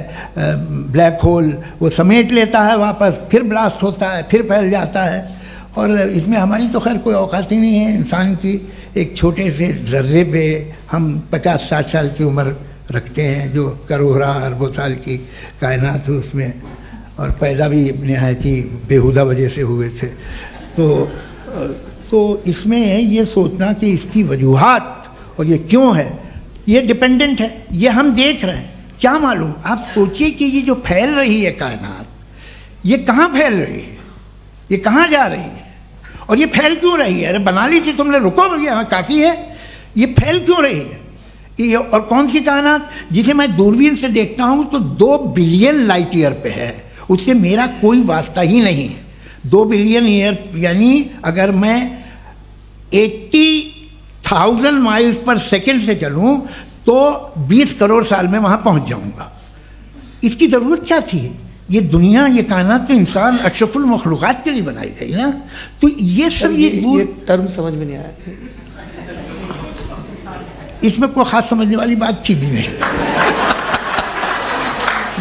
ब्लैक होल, वो समेट लेता है वापस, फिर ब्लास्ट होता है, फिर फैल जाता है। और इसमें हमारी तो खैर कोई औकात ही नहीं है। इंसान की एक छोटे से जर्रे पे हम 50-60 साल की उम्र रखते हैं, जो करोड़ों अरबों साल की कायनात है उसमें, और पैदा भी नहायत ही बेहुदा वजह से हुए थे। तो इसमें ये सोचना कि इसकी वजूहात और ये क्यों है, ये डिपेंडेंट है, ये हम देख रहे हैं, क्या मालूम। आप सोचिए कि ये जो फैल रही है कायनात, ये कहाँ फैल रही है, ये कहाँ जा रही है, और ये फैल क्यों रही है? अरे बना ली थी तुमने, रुको भैया, काफ़ी है। ये फैल क्यों रही है? ये और कौन सी कायनात जिसे मैं दूरबीन से देखता हूँ तो 2 बिलियन लाइट ईयर पे है, उससे मेरा कोई वास्ता ही नहीं है। 2 बिलियन ईयर यानी अगर मैं 80,000 माइल्स पर सेकेंड से चलूँ तो 20 करोड़ साल में वहाँ पहुँच जाऊँगा। इसकी ज़रूरत क्या थी? ये दुनिया, ये कायनात तो इंसान अशरफुल मखलूक़ात के लिए बनाई गई ना। तो ये सब ये टर्म समझ में नहीं आया, इसमें कोई खास समझने वाली बात थी भी नहीं।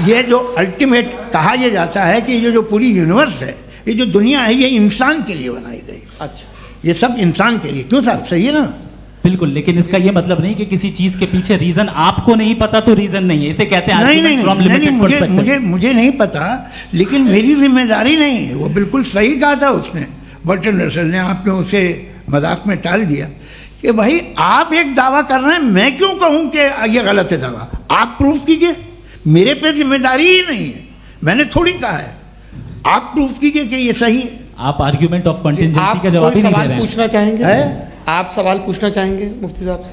ये जो अल्टीमेट कहा यह जाता है कि ये जो पूरी यूनिवर्स है, ये जो दुनिया है, ये इंसान के लिए बनाई गई। अच्छा, ये सब इंसान के लिए, क्यों साहब, सही है ना? बिल्कुल, लेकिन इसका ये मतलब नहीं कि किसी चीज के पीछे रीजन आपको नहीं पता तो रीजन नहीं है, इसे कहते हैं नहीं, मुझे नहीं पता, लेकिन मेरी जिम्मेदारी नहीं है। वो बिल्कुल सही कहा था उसने, बर्टन रसल ने, आपने उसे मजाक में टाल दिया कि भाई आप एक दावा कर रहे हैं, मैं क्यों कहूं कि ये गलत है दावा, आप प्रूफ कीजिए, मेरे पे जिम्मेदारी ही नहीं है, मैंने थोड़ी कहा है, आप प्रूफ कीजिए कि ये सही है। आप आर्ग्यूमेंट ऑफ कंटिजेंसी का जवाब ही नहीं दे रहे हैं। पूछना चाहेंगे आप सवाल पूछना चाहेंगे मुफ्ती साहब से,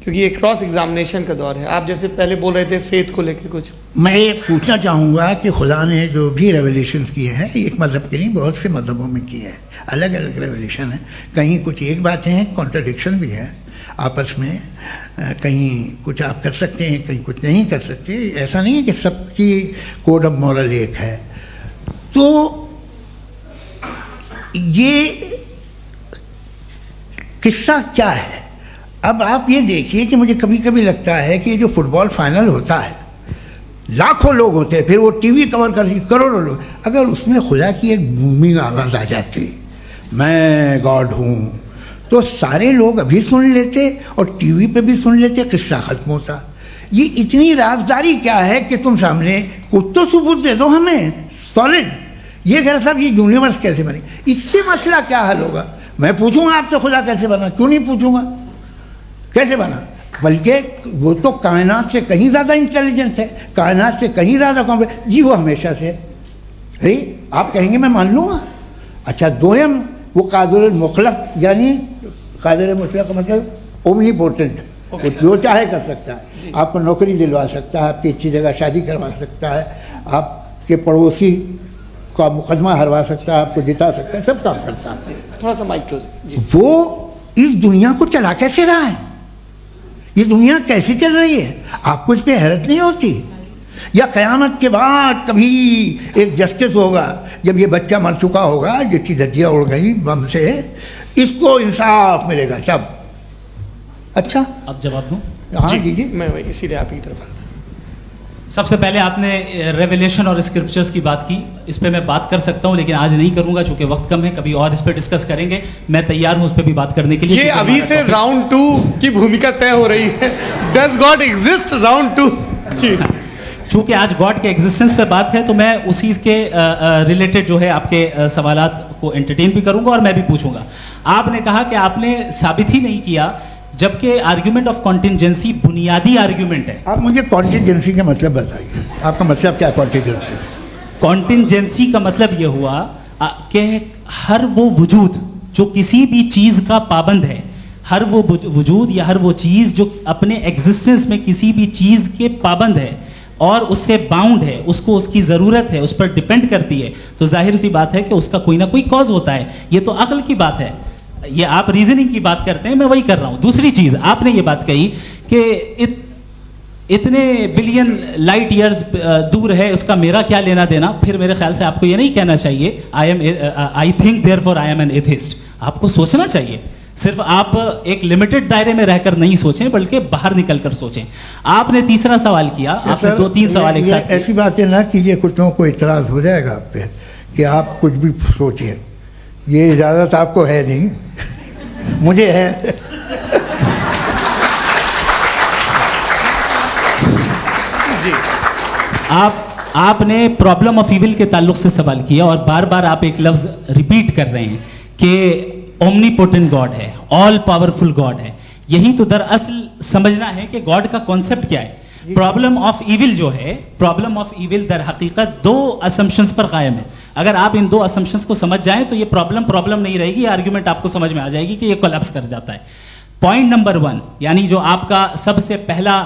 क्योंकि ये क्रॉस एग्जामिनेशन का दौर है। आप जैसे पहले बोल रहे थे फेथ को लेके कुछ, मैं ये पूछना चाहूँगा कि खुदा ने जो भी रेवलेशन किए हैं, एक मज़हब के नहीं बहुत से मज़हबों में किए हैं, अलग अलग रेवलेशन है। कहीं कुछ एक बातें हैं, कॉन्ट्रडिक्शन भी है आपस में, कहीं कुछ आप कर सकते हैं, कहीं कुछ नहीं कर सकते। ऐसा नहीं है कि सबकी कोड ऑफ मॉरल एक है। तो ये किस्सा क्या है? अब आप ये देखिए कि मुझे कभी कभी लगता है कि जो फुटबॉल फाइनल होता है, लाखों लोग होते हैं, फिर वो टीवी कवर कर, करोड़ों लोग, अगर उसमें खुदा की एक बूमिंग आवाज़ आ जाती, मैं गॉड हूँ, तो सारे लोग अभी सुन लेते और टीवी पे भी सुन लेते, किस्सा खत्म होता। ये इतनी राजदारी क्या है कि तुम सामने कुछ तो सबूत दे दो हमें सॉलिड। ये कह साहब ये यूनिवर्स कैसे बनी, इससे मसला क्या हल होगा? मैं पूछूंगा आपसे खुदा कैसे बना? क्यों नहीं पूछूंगा कैसे बना? बल्कि वो तो कायनात से कहीं ज़्यादा इंटेलिजेंट है, कायनात से कहीं ज़्यादा कॉम्प्लेक्स। जी वो हमेशा से सही, आप कहेंगे मैं मान लूँगा। अच्छा, दोयम वो कादिर मुखलक, यानी कादिर मुखलक का मतलब ओमनीपोटेंट, वो जो चाहे कर सकता है, आपको नौकरी दिलवा सकता है, आपकी अच्छी जगह शादी करवा सकता है, आपके पड़ोसी का मुकदमा हरवा सकता है, आपको जिता सकता है, सब काम करता है। थोड़ा सा माइक क्लोज जी। वो इस दुनिया को चला कैसे रहा है? ये दुनिया कैसे चल रही है? आपको इस पर हैरत नहीं होती? या क़यामत के बाद कभी एक जस्टिस होगा, जब ये बच्चा मर चुका होगा, जिसकी धज्जियाँ उड़ गई बम से, इसको इंसाफ मिलेगा तब? अच्छा, अब जवाब दूं? हाँ जी, मैं इसीलिए आप की तरफ। सबसे पहले आपने रेवलेशन और स्क्रिप्चर्स की बात की, इस पे मैं बात कर सकता हूं, लेकिन आज नहीं करूंगा चूंकि वक्त कम है, कभी और इस पे डिस्कस करेंगे। मैं तैयार हूं उस पे भी बात करने के लिए। ये अभी से राउंड 2 की भूमिका तय हो रही है। Does God exist round 2? चूंकि आज गॉड के एग्जिस्टेंस पे बात है, तो मैं उसी के रिलेटेड जो है आपके सवालात को एंटरटेन भी करूंगा और मैं भी पूछूंगा। आपने कहा कि आपने साबित ही नहीं किया, जबकि आर्ग्यूमेंट ऑफ कॉन्टिजेंसी बुनियादी आर्ग्यूमेंट है। आप मुझे कॉन्टिजेंसी का मतलब बताइए, आपका मतलब क्या है कॉन्टिजेंसी? कॉन्टिजेंसी का मतलब यह हुआ कि हर वो वजूद जो किसी भी चीज का पाबंद है, हर वो वजूद या हर वो चीज जो अपने एग्जिस्टेंस में किसी भी चीज के पाबंद है और उससे बाउंड है, उसको उसकी जरूरत है, उस पर डिपेंड करती है, तो जाहिर सी बात है कि उसका कोई ना कोई कॉज होता है। ये तो अक्ल की बात है। ये आप रीजनिंग की बात करते हैं, मैं वही कर रहा हूं। दूसरी चीज, आपने ये बात कही कि इतने बिलियन लाइट ईयर्स दूर है, उसका मेरा क्या लेना देना। फिर मेरे ख्याल से आपको ये नहीं कहना चाहिए I think therefore I am an atheist. आपको सोचना चाहिए, सिर्फ आप एक लिमिटेड दायरे में रहकर नहीं सोचें, बल्कि बाहर निकलकर सोचें। आपने तीसरा सवाल किया, आपने 2-3 सवाल एक साथ। ऐसी बातें ना कीजिए, कुछ को इतराज हो जाएगा आप पे कि आप कुछ भी सोचिए। ये इजाज़त आपको है नहीं, मुझे है। जी, आपने प्रॉब्लम ऑफ इविल के ताल्लुक से सवाल किया और बार बार आप एक लफ्ज रिपीट कर रहे हैं कि ओमनीपोटेंट गॉड है, ऑल पावरफुल गॉड है। यही तो दरअसल समझना है कि गॉड का कॉन्सेप्ट क्या है। प्रॉब्लम ऑफ इविल जो है, प्रॉब्लम ऑफ इविल दर हकीकत दो असम्पशंस पर कायम है। अगर आप इन दो असम्पशंस को समझ जाएं तो ये प्रॉब्लम नहीं रहेगी, आर्ग्यूमेंट आपको समझ में आ जाएगी कि ये कोलैप्स कर जाता है। पॉइंट नंबर 1, यानी जो आपका सबसे पहला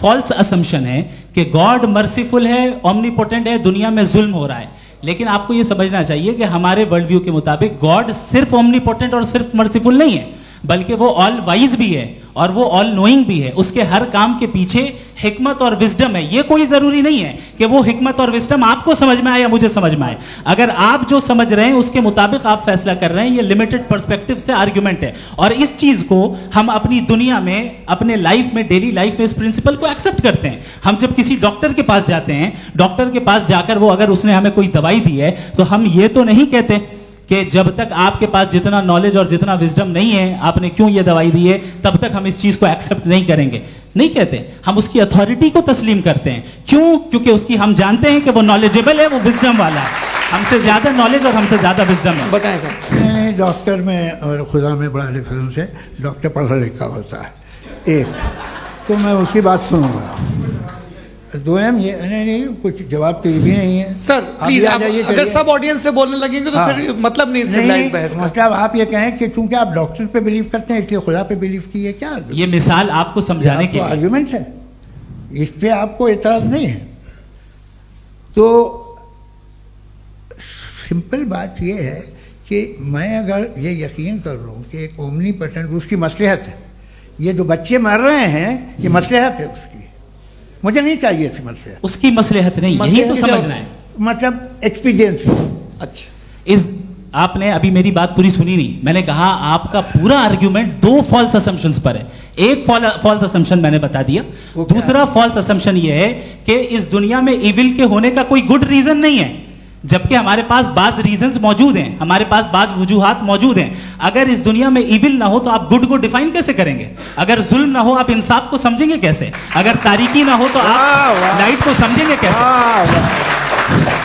फॉल्स असम्पशन है कि गॉड मर्सीफुल है, ओमनीपोटेंट है, दुनिया में जुल्म हो रहा है। लेकिन आपको यह समझना चाहिए कि हमारे वर्ल्ड व्यू के मुताबिक गॉड सिर्फ ओमनीपोटेंट और सिर्फ मर्सीफुल नहीं है, बल्कि वो ऑल वाइज भी है और वो ऑल नोइंग भी है। उसके हर काम के पीछे हिकमत और विजडम है। ये कोई जरूरी नहीं है कि वो हिकमत और विजडम आपको समझ में आए या मुझे समझ में आए। अगर आप जो समझ रहे हैं उसके मुताबिक आप फैसला कर रहे हैं, ये लिमिटेड पर्सपेक्टिव से आर्ग्यूमेंट है। और इस चीज को हम अपनी दुनिया में, अपने लाइफ में, डेली लाइफ में इस प्रिंसिपल को एक्सेप्ट करते हैं। हम जब किसी डॉक्टर के पास जाते हैं, डॉक्टर के पास जाकर वो अगर उसने हमें कोई दवाई दी है तो हम ये तो नहीं कहते कि जब तक आपके पास जितना नॉलेज और जितना विजडम नहीं है, आपने क्यों ये दवाई दी है, तब तक हम इस चीज को एक्सेप्ट नहीं करेंगे। नहीं कहते, हम उसकी अथॉरिटी को तस्लीम करते हैं। क्यों? क्योंकि उसकी हम जानते हैं कि वो नॉलेजेबल है, वो विजडम वाला है, हमसे ज्यादा नॉलेज और हमसे ज्यादा विजडम है। बताएं सर। मैंने डॉक्टर में और खुदा में बड़ा डिफरेंस है। डॉक्टर पढ़ा लिखा होता है एक, तो मैं उसकी बात सुनूंगा। दो ये नहीं कुछ जवाब तो ये भी नहीं है। सर प्लीज, आप अगर सब ऑडियंस से बोलने लगेंगे तो फिर मतलब नहीं सिविलाइज्ड बहस का। मतलब आप ये कहें कि चूंकि आप डॉक्टर पे बिलीव करते हैं इसलिए खुदा पे बिलीव किए, क्या ये मिसाल आपको समझाने के आर्ग्यूमेंट है, इस पे आपको एतराज नहीं है। तो सिंपल बात ये है कि मैं अगर ये यकीन कर लूँ कि एक ओमनीपोटेंट, उसकी मसलहत है, ये जो बच्चे मर रहे हैं ये मसलहत है उसकी, मुझे नहीं चाहिए इसकी मसलहत। उसकी मसलहत नहीं, यही तो समझना है, मतलब एक्सपीरियंस। अच्छा, इस आपने अभी मेरी बात पूरी सुनी नहीं। मैंने कहा आपका पूरा आर्ग्यूमेंट दो फॉल्स असम्पशंस पर है। एक फॉल्स असम्पशन मैंने बता दिया, दूसरा फॉल्स असम्पशन ये है कि इस दुनिया में इविल के होने का कोई गुड रीजन नहीं है, जबकि हमारे पास बाज रीजंस मौजूद हैं, हमारे पास बाज वजूहात मौजूद हैं। अगर इस दुनिया में इविल ना हो तो आप गुड को डिफाइन कैसे करेंगे? अगर जुल्म ना हो आप इंसाफ को समझेंगे कैसे? अगर तारीकी ना हो तो आप लाइट को समझेंगे कैसे?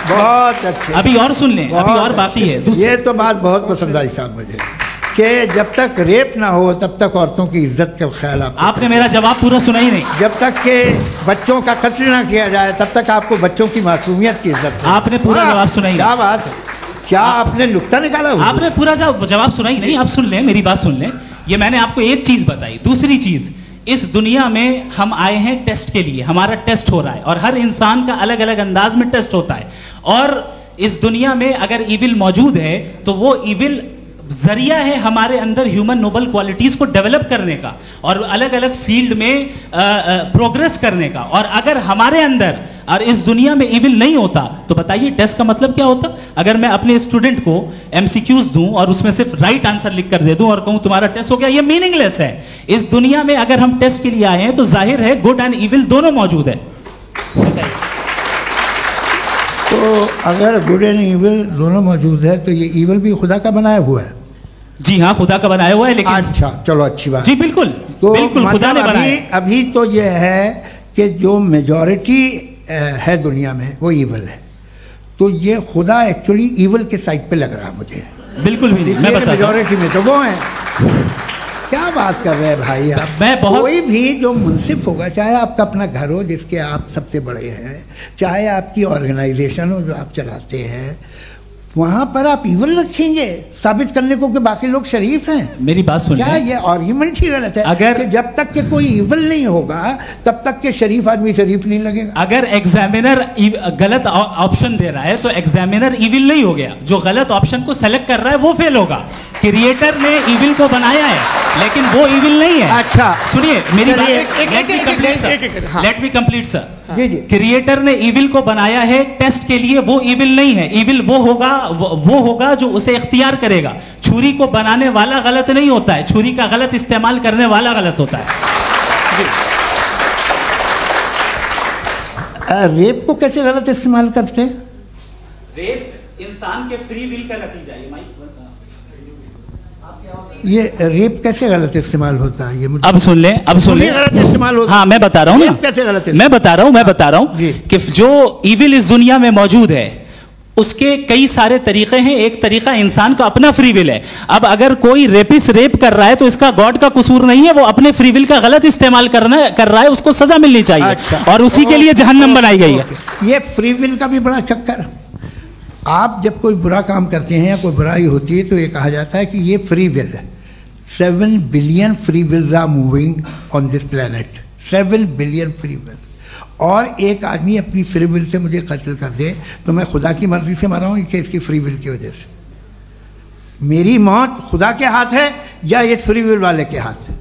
बहुत अच्छे। अभी और सुन लें, अभी और बाकी है। ये तो बात बहुत पसंद आई साहब मुझे, कि जब तक रेप ना हो तब तक औरतों की इज्जत का ख्याल आपने मेरा जवाब पूरा सुना ही नहीं। जब तक के बच्चों का कत्ल ना किया जाए तब तक आपको बच्चों की मासूमियत की इज्जत। आपने पूरा जवाब सुना ही नहीं। क्या बात है, क्या आपने नुक्ता निकाला? आपने पूरा जवाब सुना ही नहीं। आप सुन लें, मेरी बात सुन लें। ये मैंने आपको एक चीज बताई। दूसरी चीज, इस दुनिया में हम आए हैं टेस्ट के लिए, हमारा टेस्ट हो रहा है और हर इंसान का अलग अलग अंदाज में टेस्ट होता है। और इस दुनिया में अगर इविल मौजूद है तो वो इविल जरिया है हमारे अंदर ह्यूमन नोबल क्वालिटीज को डेवलप करने का और अलग अलग फील्ड में प्रोग्रेस करने का। और अगर हमारे अंदर और इस दुनिया में इविल नहीं होता तो बताइए टेस्ट का मतलब क्या होता? अगर मैं अपने स्टूडेंट को एमसीक्यूज दूं और उसमें सिर्फ राइट आंसर लिख कर दे दूं और कहूं तुम्हारा टेस्ट हो गया, ये मीनिंगलेस है। इस दुनिया में अगर हम टेस्ट के लिए आए हैं तो जाहिर है गुड एंड इविल दोनों मौजूद है। तो अगर गुड एंड इविल दोनों मौजूद है तो ये इविल भी खुदा का बनाया हुआ है? जी हाँ, खुदा का बनाया हुआ है। लेकिन अच्छा, चलो अच्छी बात। जी बिल्कुल, तो बिल्कुल खुदा ने बनाया। अभी तो ये है कि जो मेजॉरिटी है दुनिया में वो इविल है, तो ये खुदा एक्चुअली इविल के साइड पे लग रहा है मुझे। बिल्कुल भी नहीं, मैं बताता हूं। मेजॉरिटी में तो वो है। क्या बात कर रहे हैं भाई आप? मैं बहुत कोई भी जो मुंसिफ होगा, चाहे आपका अपना घर हो जिसके आप सबसे बड़े हैं, चाहे आपकी ऑर्गेनाइजेशन हो जो आप चलाते हैं, वहां पर आप इविल रखेंगे साबित करने को कि बाकी लोग शरीफ हैं? मेरी बात सुन, क्या ये आर्ग्यूमेंट ही गलत है? अगर कि जब तक के कोई इविल नहीं होगा तब तक के शरीफ आदमी शरीफ नहीं लगेगा। अगर एग्जामिनर गलत ऑप्शन दे रहा है तो एग्जामिनर इविल नहीं हो गया, जो गलत ऑप्शन को सेलेक्ट कर रहा है वो फेल होगा। क्रिएटर ने इविल को बनाया है लेकिन वो इविल नहीं है। अच्छा सुनिए मेरी बात, लेट मी कंप्लीट सर। जी जी। क्रिएटर ने इविल को बनाया है टेस्ट के लिए, वो इविल नहीं है। इविल वो होगा जो उसे इख्तियार करेगा। छुरी को बनाने वाला गलत नहीं होता है, छुरी का गलत इस्तेमाल करने वाला गलत होता है। रेप को कैसे गलत इस्तेमाल करते हैं? रेप इंसान के फ्री विल का नतीजा है। ये रेप कैसे गलत इस्तेमाल होता है? ये मुझे अब सुन लें, अब सुन लें। गलत इस्तेमाल होता है। हाँ, मैं बता रहा हूँ ना, कैसे गलत मैं बता रहा हूँ जी। कि जो इविल इस दुनिया में मौजूद है उसके कई सारे तरीके हैं। एक तरीका इंसान का अपना फ्री विल है। अब अगर कोई रेपिस्ट रेप कर रहा है तो इसका गॉड का कसूर नहीं है, वो अपने फ्री विल का गलत इस्तेमाल कर रहा है, उसको सजा मिलनी चाहिए। अच्छा। और उसी के लिए जहन्नम बनाई गई है। ये फ्री विल का भी बड़ा चक्कर। आप जब कोई बुरा काम करते हैं या कोई बुराई होती है तो ये कहा जाता है कि ये फ्री विल है। 7 billion free wills are moving on this planet. 7 billion free will. और एक आदमी अपनी फ्री विल से मुझे कत्ल कर दे तो मैं खुदा की मर्जी से मरा हूँ कि इसकी फ्री विल की वजह से? मेरी मौत खुदा के हाथ है या ये फ्री विल वाले के हाथ?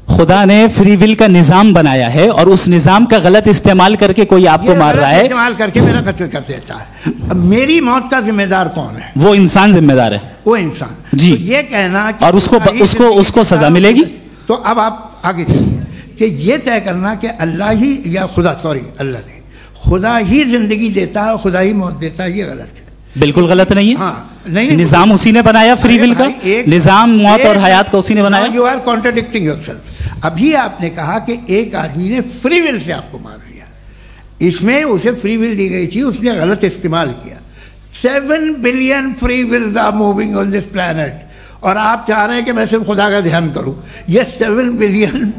खुदा ने फ्री विल का निजाम बनाया है और उस निजाम का गलत इस्तेमाल करके कोई आपको मार रहा है, इस्तेमाल करके मेरा कत्ल कर देता है। अब मेरी मौत का जिम्मेदार कौन है? वो इंसान जिम्मेदार है। वो इंसान जी। तो ये कहना कि और उसको सजा मिलेगी। तो अब आप आगे चलिए कि ये तय करना कि अल्लाह ही या अल्लाह ने खुदा ही जिंदगी देता है, खुदा ही मौत देता है, ये गलत है। बिल्कुल गलत नहीं है। हाँ, नहीं, निजाम उसी ने बनाया फ्री विल का, निजाम मौत और हयात का उसी ने बनाया। You are contradicting yourself. अभी आपने कहा कि एक आदमी ने फ्री विल से आपको मार दिया, इसमें उसे फ्री विल दी गई थी, उसने गलत इस्तेमाल किया। 7 billion free wills are moving on this planet और आप चाह रहे हैं कि मैं सिर्फ खुदा का ध्यान करूं। ये 7 बिलियन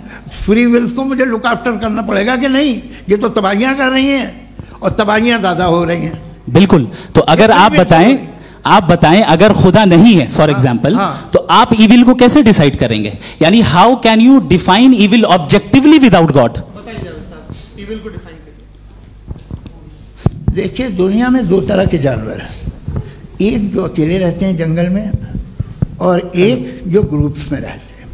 फ्री विल्स को मुझे लुक आफ्टर करना पड़ेगा कि नहीं? ये तो तबाहियां कर रही हैं और तबाहियां ज़्यादा हो रही हैं। बिल्कुल। तो अगर आप बताएं अगर खुदा नहीं है फॉर एग्जाम्पल, तो आप इविल को कैसे डिसाइड करेंगे? यानी how can you define evil objectively without God? देखिए, दुनिया में 2 तरह के जानवर हैं। एक जो अकेले रहते हैं जंगल में और एक जो ग्रुप्स में रहते हैं।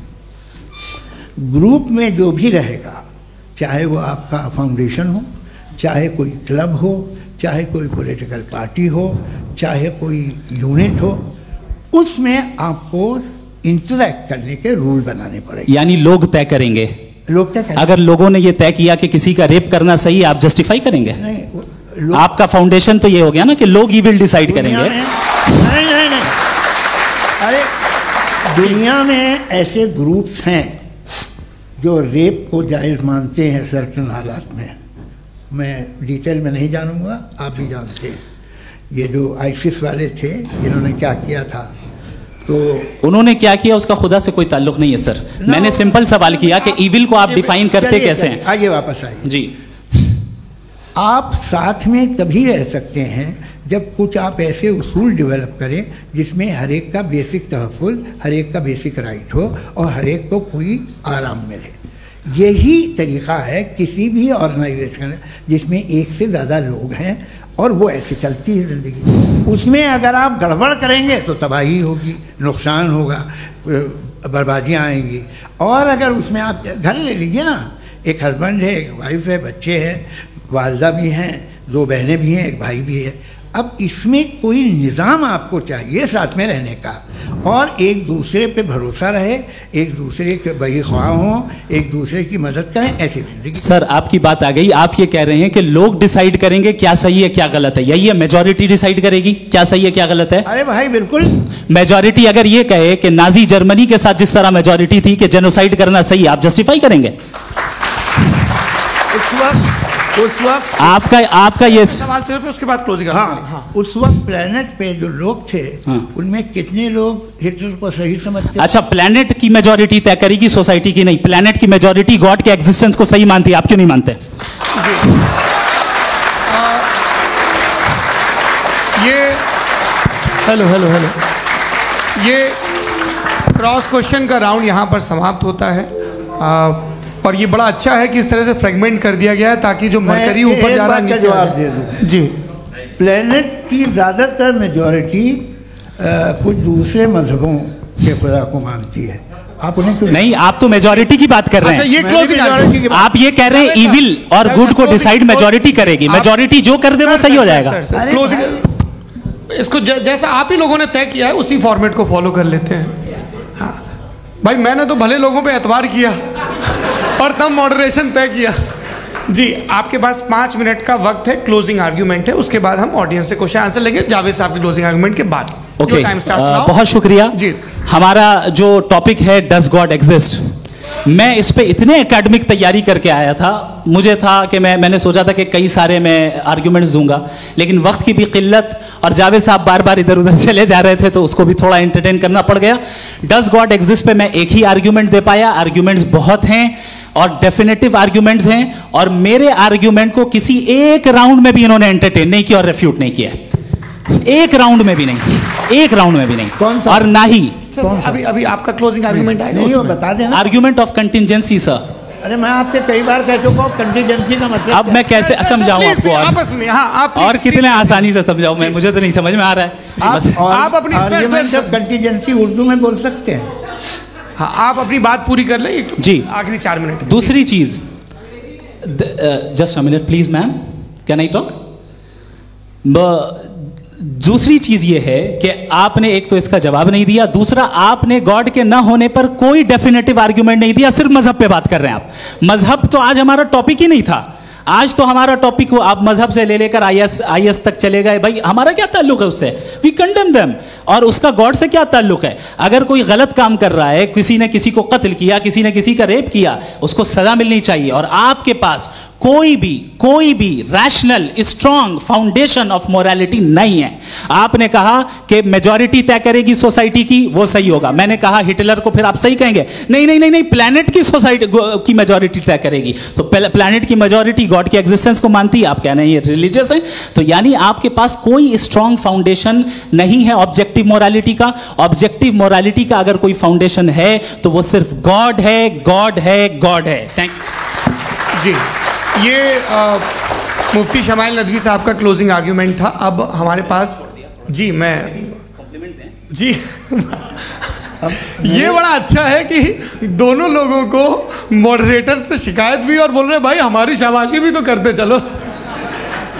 ग्रुप में जो भी रहेगा, चाहे वो आपका फाउंडेशन हो, चाहे कोई क्लब हो, चाहे कोई पॉलिटिकल पार्टी हो, चाहे कोई यूनिट हो, उसमें आपको इंटरैक्ट करने के रूल बनाने पड़ेंगे। यानी लोग तय करेंगे। लोग तय करेंगे। अगर लोगों ने ये तय किया कि किसी का रेप करना सही है, आप जस्टिफाई करेंगे? नहीं, आपका फाउंडेशन तो ये हो गया ना कि लोग ही विल डिसाइड करेंगे। नहीं। अरे दुनिया में ऐसे ग्रुप्स हैं जो रेप को जायज़ मानते हैं सर्टेन हालात में। मैं डिटेल में नहीं जानूंगा, आप भी जानते हैं। ये जो आईसिस वाले थे जिन्होंने क्या किया था, तो उन्होंने क्या किया उसका खुदा से कोई ताल्लुक नहीं है सर। मैंने सिंपल सवाल किया कि इविल को आप डिफाइन करते कैसे हैं? आइए वापस आइए जी। आप साथ में तभी रह सकते हैं जब कुछ आप ऐसे उसूल डेवलप करें जिसमें हर एक का बेसिक तहफ़्फ़ुज़, हर एक का बेसिक राइट हो और हर एक को कोई आराम मिले। यही तरीक़ा है किसी भी ऑर्गेनाइजेशन जिसमें एक से ज़्यादा लोग हैं और वो ऐसे चलती है ज़िंदगी। उसमें अगर आप गड़बड़ करेंगे तो तबाही होगी, नुकसान होगा, बर्बादियाँ आएंगी। और अगर उसमें आप घर ले लीजिए ना, एक हस्बैंड है, एक वाइफ है, बच्चे हैं, वालदा भी हैं, 2 बहनें भी हैं, एक भाई भी है। अब इसमें कोई निज़ाम आपको चाहिए साथ में रहने का और एक दूसरे पे भरोसा रहे, एक दूसरे के बहीख्वाह हों, एक दूसरे की मदद करें, ऐसी जिंदगी। सर आपकी बात आ गई। आप ये कह रहे हैं कि लोग डिसाइड करेंगे क्या सही है क्या गलत है, यही है? मेजॉरिटी डिसाइड करेगी क्या सही है क्या गलत है? अरे भाई बिल्कुल। मेजॉरिटी अगर ये कहे कि नाजी जर्मनी के साथ जिस तरह मेजॉरिटी थी कि जेनोसाइड करना सही, आप जस्टिफाई करेंगे? उस वक्त आपका ये सवाल सिर्फ उसके बाद क्लोजिंग। हाँ, उस वक्त प्लेनेट पे जो लोग थे उनमें कितने लोग हिटलर को सही समझते? अच्छा, प्लेनेट की मेजॉरिटी तय करेगी, सोसाइटी की नहीं। प्लेनेट की मेजॉरिटी गॉड के एग्जिस्टेंस को सही मानती है, आप क्यों नहीं मानते? हेलो ये क्रॉस क्वेश्चन का राउंड यहाँ पर समाप्त होता है। और ये बड़ा अच्छा है कि इस तरह से फ्रेगमेंट कर दिया गया है ताकि जो मरकरी ऊपर जा रहा है नीचे जवाब दे दूं जी। प्लेनेट की ज़्यादातर मेजॉरिटी कुछ दूसरे मजहबों के खुदा को मानती है। आप उन्हें क्यों नहीं? आप तो मेजॉरिटी की बात कर रहे हैं। ये क्लोजिंग आप ये कह रहे हैं इविल और गुड को डिसाइड मेजॉरिटी करेगी। मेजॉरिटी जो कर दे वो सही हो जाएगा। क्लोजिंग इसको जैसा आप ही लोगों ने तय किया है उसी फॉर्मेट को फॉलो कर लेते हैं। हाँ भाई, मैंने तो भले लोगों पे एतबार किया और तब मॉडरेशन तय किया। जी, आपके पास 5 मिनट का वक्त है, क्लोजिंग आर्ग्यूमेंट है, उसके बाद हम ऑडियंस से क्वेश्चन आंसर लेंगे जावेद साहब के क्लोजिंग आर्ग्यूमेंट के बाद। ओके, बहुत शुक्रिया जी। हमारा जो टॉपिक है डज गॉड एग्जिस्ट, मैं इस पे इतने एकेडमिक तैयारी करके आया था, मुझे था कि मैंने सोचा था कि कई सारे मैं आर्ग्यूमेंट्स दूंगा, लेकिन वक्त की भी किल्लत और जावेद साहब बार बार इधर उधर चले जा रहे थे तो उसको भी थोड़ा एंटरटेन करना पड़ गया। डज गॉड एग्जिस्ट पे मैं एक ही आर्ग्यूमेंट दे पाया, आर्ग्यूमेंट्स बहुत हैं और डेफिनेटिव आर्ग्यूमेंट्स हैं, और मेरे आर्ग्यूमेंट को किसी एक राउंड में भी इन्होंने एंटरटेन नहीं किया और रेफ्यूट नहीं किया, एक राउंड में भी नहीं, एक राउंड में भी नहीं, और ना ही अभी अभी आपका क्लोजिंग आर्गुमेंट आएगा, नहीं वो बता देना। Argument of contingency sir. अरे मैं आपसे कई बार कह चुका हूँ कंटीजेंसी का मतलब अब मैं कैसे समझाऊं आपको, आपस में आप और कितने आसानी से समझाऊं मैं, मुझे तो नहीं समझ में आ रहा है। आप अपनी आर्ग्यूमेंट ऑफ कंटीजेंसी उर्दू में बोल सकते हैं। हाँ, आप अपनी बात पूरी कर लें जी, आखिरी 4 मिनट। दूसरी चीज, just a minute please ma'am, can I talk? दूसरी चीज ये है कि आपने एक तो इसका जवाब नहीं दिया, दूसरा आपने गॉड के ना होने पर कोई डेफिनेटिव आर्ग्यूमेंट नहीं दिया, सिर्फ मजहब पे बात कर रहे हैं आप। मजहब तो आज हमारा टॉपिक ही नहीं था, आज तो हमारा टॉपिक हो, आप मजहब से ले लेकर आईएस तक चले गए, भाई हमारा क्या ताल्लुक है उससे, वी कंडेम देम, और उसका गॉड से क्या ताल्लुक है? अगर कोई गलत काम कर रहा है, किसी ने किसी को कत्ल किया, किसी ने किसी का रेप किया, उसको सजा मिलनी चाहिए, और आपके पास कोई भी rational strong foundation of morality नहीं है। आपने कहा कि मेजॉरिटी तय करेगी सोसाइटी की, वो सही होगा, मैंने कहा हिटलर को फिर आप सही कहेंगे, नहीं नहीं नहीं नहीं, प्लैनेट की सोसाइटी की मेजॉरिटी तय करेगी, तो प्लैनेट की मेजॉरिटी गॉड की एग्जिस्टेंस को मानती है, आप कह रहे हैं ये रिलीजियस है, तो यानी आपके पास कोई स्ट्रॉन्ग फाउंडेशन नहीं है ऑब्जेक्टिव मोरालिटी का। ऑब्जेक्टिव मोरालिटी का अगर कोई फाउंडेशन है तो वो सिर्फ गॉड है, गॉड है, गॉड है। थैंक यू जी। ये मुफ्ती शमाइल नदवी साहब का क्लोजिंग आर्ग्यूमेंट था। अब हमारे पास जी, मैं जी ये बड़ा अच्छा है कि दोनों लोगों को मॉडरेटर से शिकायत भी और बोल रहे भाई हमारी शाबाशी भी तो करते चलो।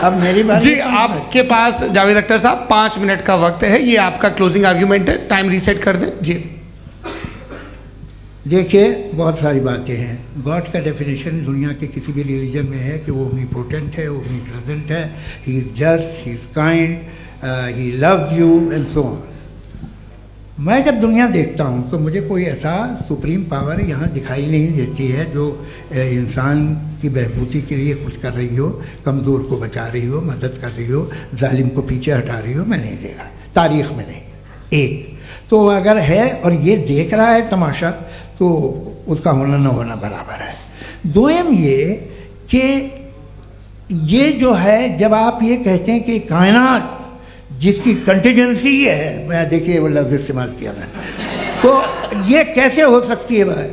अब मेरी बात जी, आपके पास जावेद अख्तर साहब 5 मिनट का वक्त है, ये आपका क्लोजिंग आर्ग्यूमेंट है, टाइम रीसेट कर दें जी। देखिए, बहुत सारी बातें हैं। गॉड का डेफिनेशन दुनिया के किसी भी रिलीजन में है कि वो ओमनीपोटेंट है, ओमनीप्रेजेंट है, he is just, he is kind, he loves you and so on. मैं जब दुनिया देखता हूँ तो मुझे कोई ऐसा सुप्रीम पावर यहाँ दिखाई नहीं देती है जो इंसान की बहबूदी के लिए कुछ कर रही हो, कमज़ोर को बचा रही हो, मदद कर रही हो, जालिम को पीछे हटा रही हो, मैं नहीं देखा, तारीख़ में नहीं। एक तो अगर है और ये देख रहा है तमाशा, तो उसका होना न होना बराबर है। दोयम ये कि ये जो है, जब आप ये कहते हैं कि कायनात जिसकी कंटीजेंसी है, मैं देखिए वो लफ्ज़ इस्तेमाल किया मैं, तो ये कैसे हो सकती है भाई?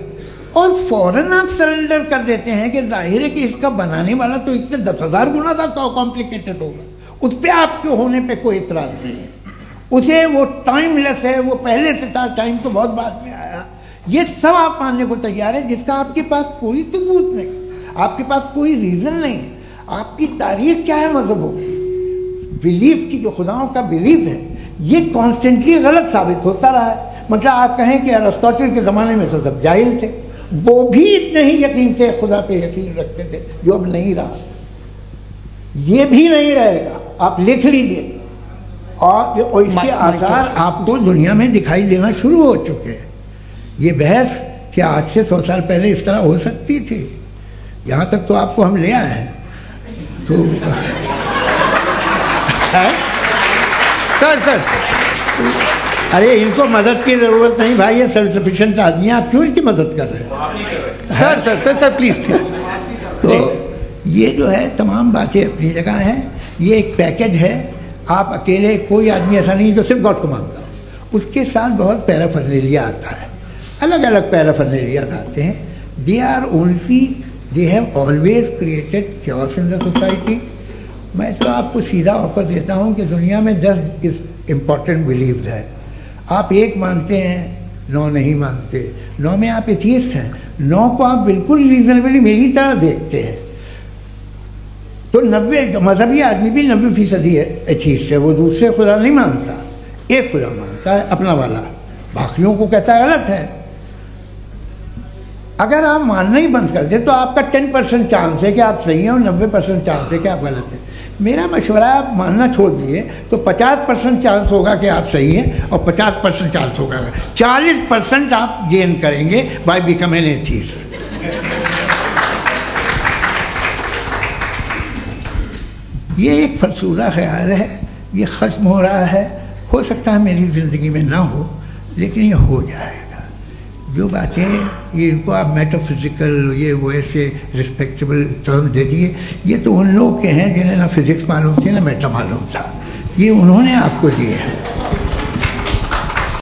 और फौरन आप सरेंडर कर देते हैं कि जाहिर है कि इसका बनाने वाला तो इससे 10,000 गुना ज़्यादा कॉम्प्लिकेटेड होगा, उस पर आपके होने पे कोई इतराज़ नहीं है, उसे वो टाइमलेस है, वो पहले से था, टाइम तो बहुत बाद में आया, ये सब आप मानने को तैयार है, जिसका आपके पास कोई सबूत नहीं, आपके पास कोई रीज़न नहीं है। आपकी तारीख क्या है मज़हबों की, बिलीफ की, जो खुदाओं का बिलीफ है, ये कॉन्स्टेंटली गलत साबित होता रहा है। मतलब आप कहें कि अरिस्टोटल के ज़माने में तो सब जाहिल थे, वो भी इतने ही यकीन से खुदा पे यकीन रखते थे, जो अब नहीं रहा, ये भी नहीं रहेगा, आप लिख लीजिए। और इसके आसार आपको दुनिया में दिखाई देना शुरू हो चुके हैं। ये बहस क्या आज से 100 साल पहले इस तरह हो सकती थी? यहाँ तक तो आपको हम ले आए हैं। तो सर अरे इनको मदद की ज़रूरत नहीं भाई, ये सेल्फ सफिशिएंट आदमी है, आप क्यों इनकी मदद कर रहे हैं? Sir please. तो ये जो है तमाम बातें अपनी जगह हैं, ये एक पैकेज है। आप अकेले, कोई आदमी ऐसा नहीं जो सिर्फ गॉड को मानता हो, उसके साथ बहुत पैराफर्नेलिया आता है, अलग अलग पैराफर्नेलियाज आते हैं। They have always created chaos in the society. मैं तो आपको सीधा ऑफर देता हूँ कि दुनिया में 10 इम्पॉर्टेंट बिलीव्स हैं, आप 1 मानते हैं, 9 नहीं मानते, 9 में आप एथियस्ट हैं, 9 को आप बिल्कुल रीजनेबली मेरी तरह देखते हैं। तो 90 मजहबी आदमी भी 90% एथियस्ट है, वो दूसरे खुदा नहीं मानता, एक खुदा मानता है अपना वाला, बाकियों को कहता है गलत है। अगर आप मानना ही बंद कर दें तो आपका 10% चांस है कि आप सही हैं और 90% चांस है कि आप गलत हैं। मेरा मशवरा आप मानना छोड़ दिए तो 50% चांस होगा कि आप सही हैं और 50% चांस होगा, 40% आप गेन करेंगे बाय बिकमिंग एन एथीस्ट। ये एक फरसूदा ख्याल है, ये ख़त्म हो रहा है। हो सकता है मेरी ज़िंदगी में ना हो, लेकिन ये हो जाएगा। जो बातें ये इनको आप मेटाफिज़िकल ये वो ऐसे रिस्पेक्टेबल टर्म दे दिए, ये तो उन लोग के हैं जिन्हें ना फिज़िक्स मालूम थी ना मेटा मालूम था, ये उन्होंने आपको दिए हैं।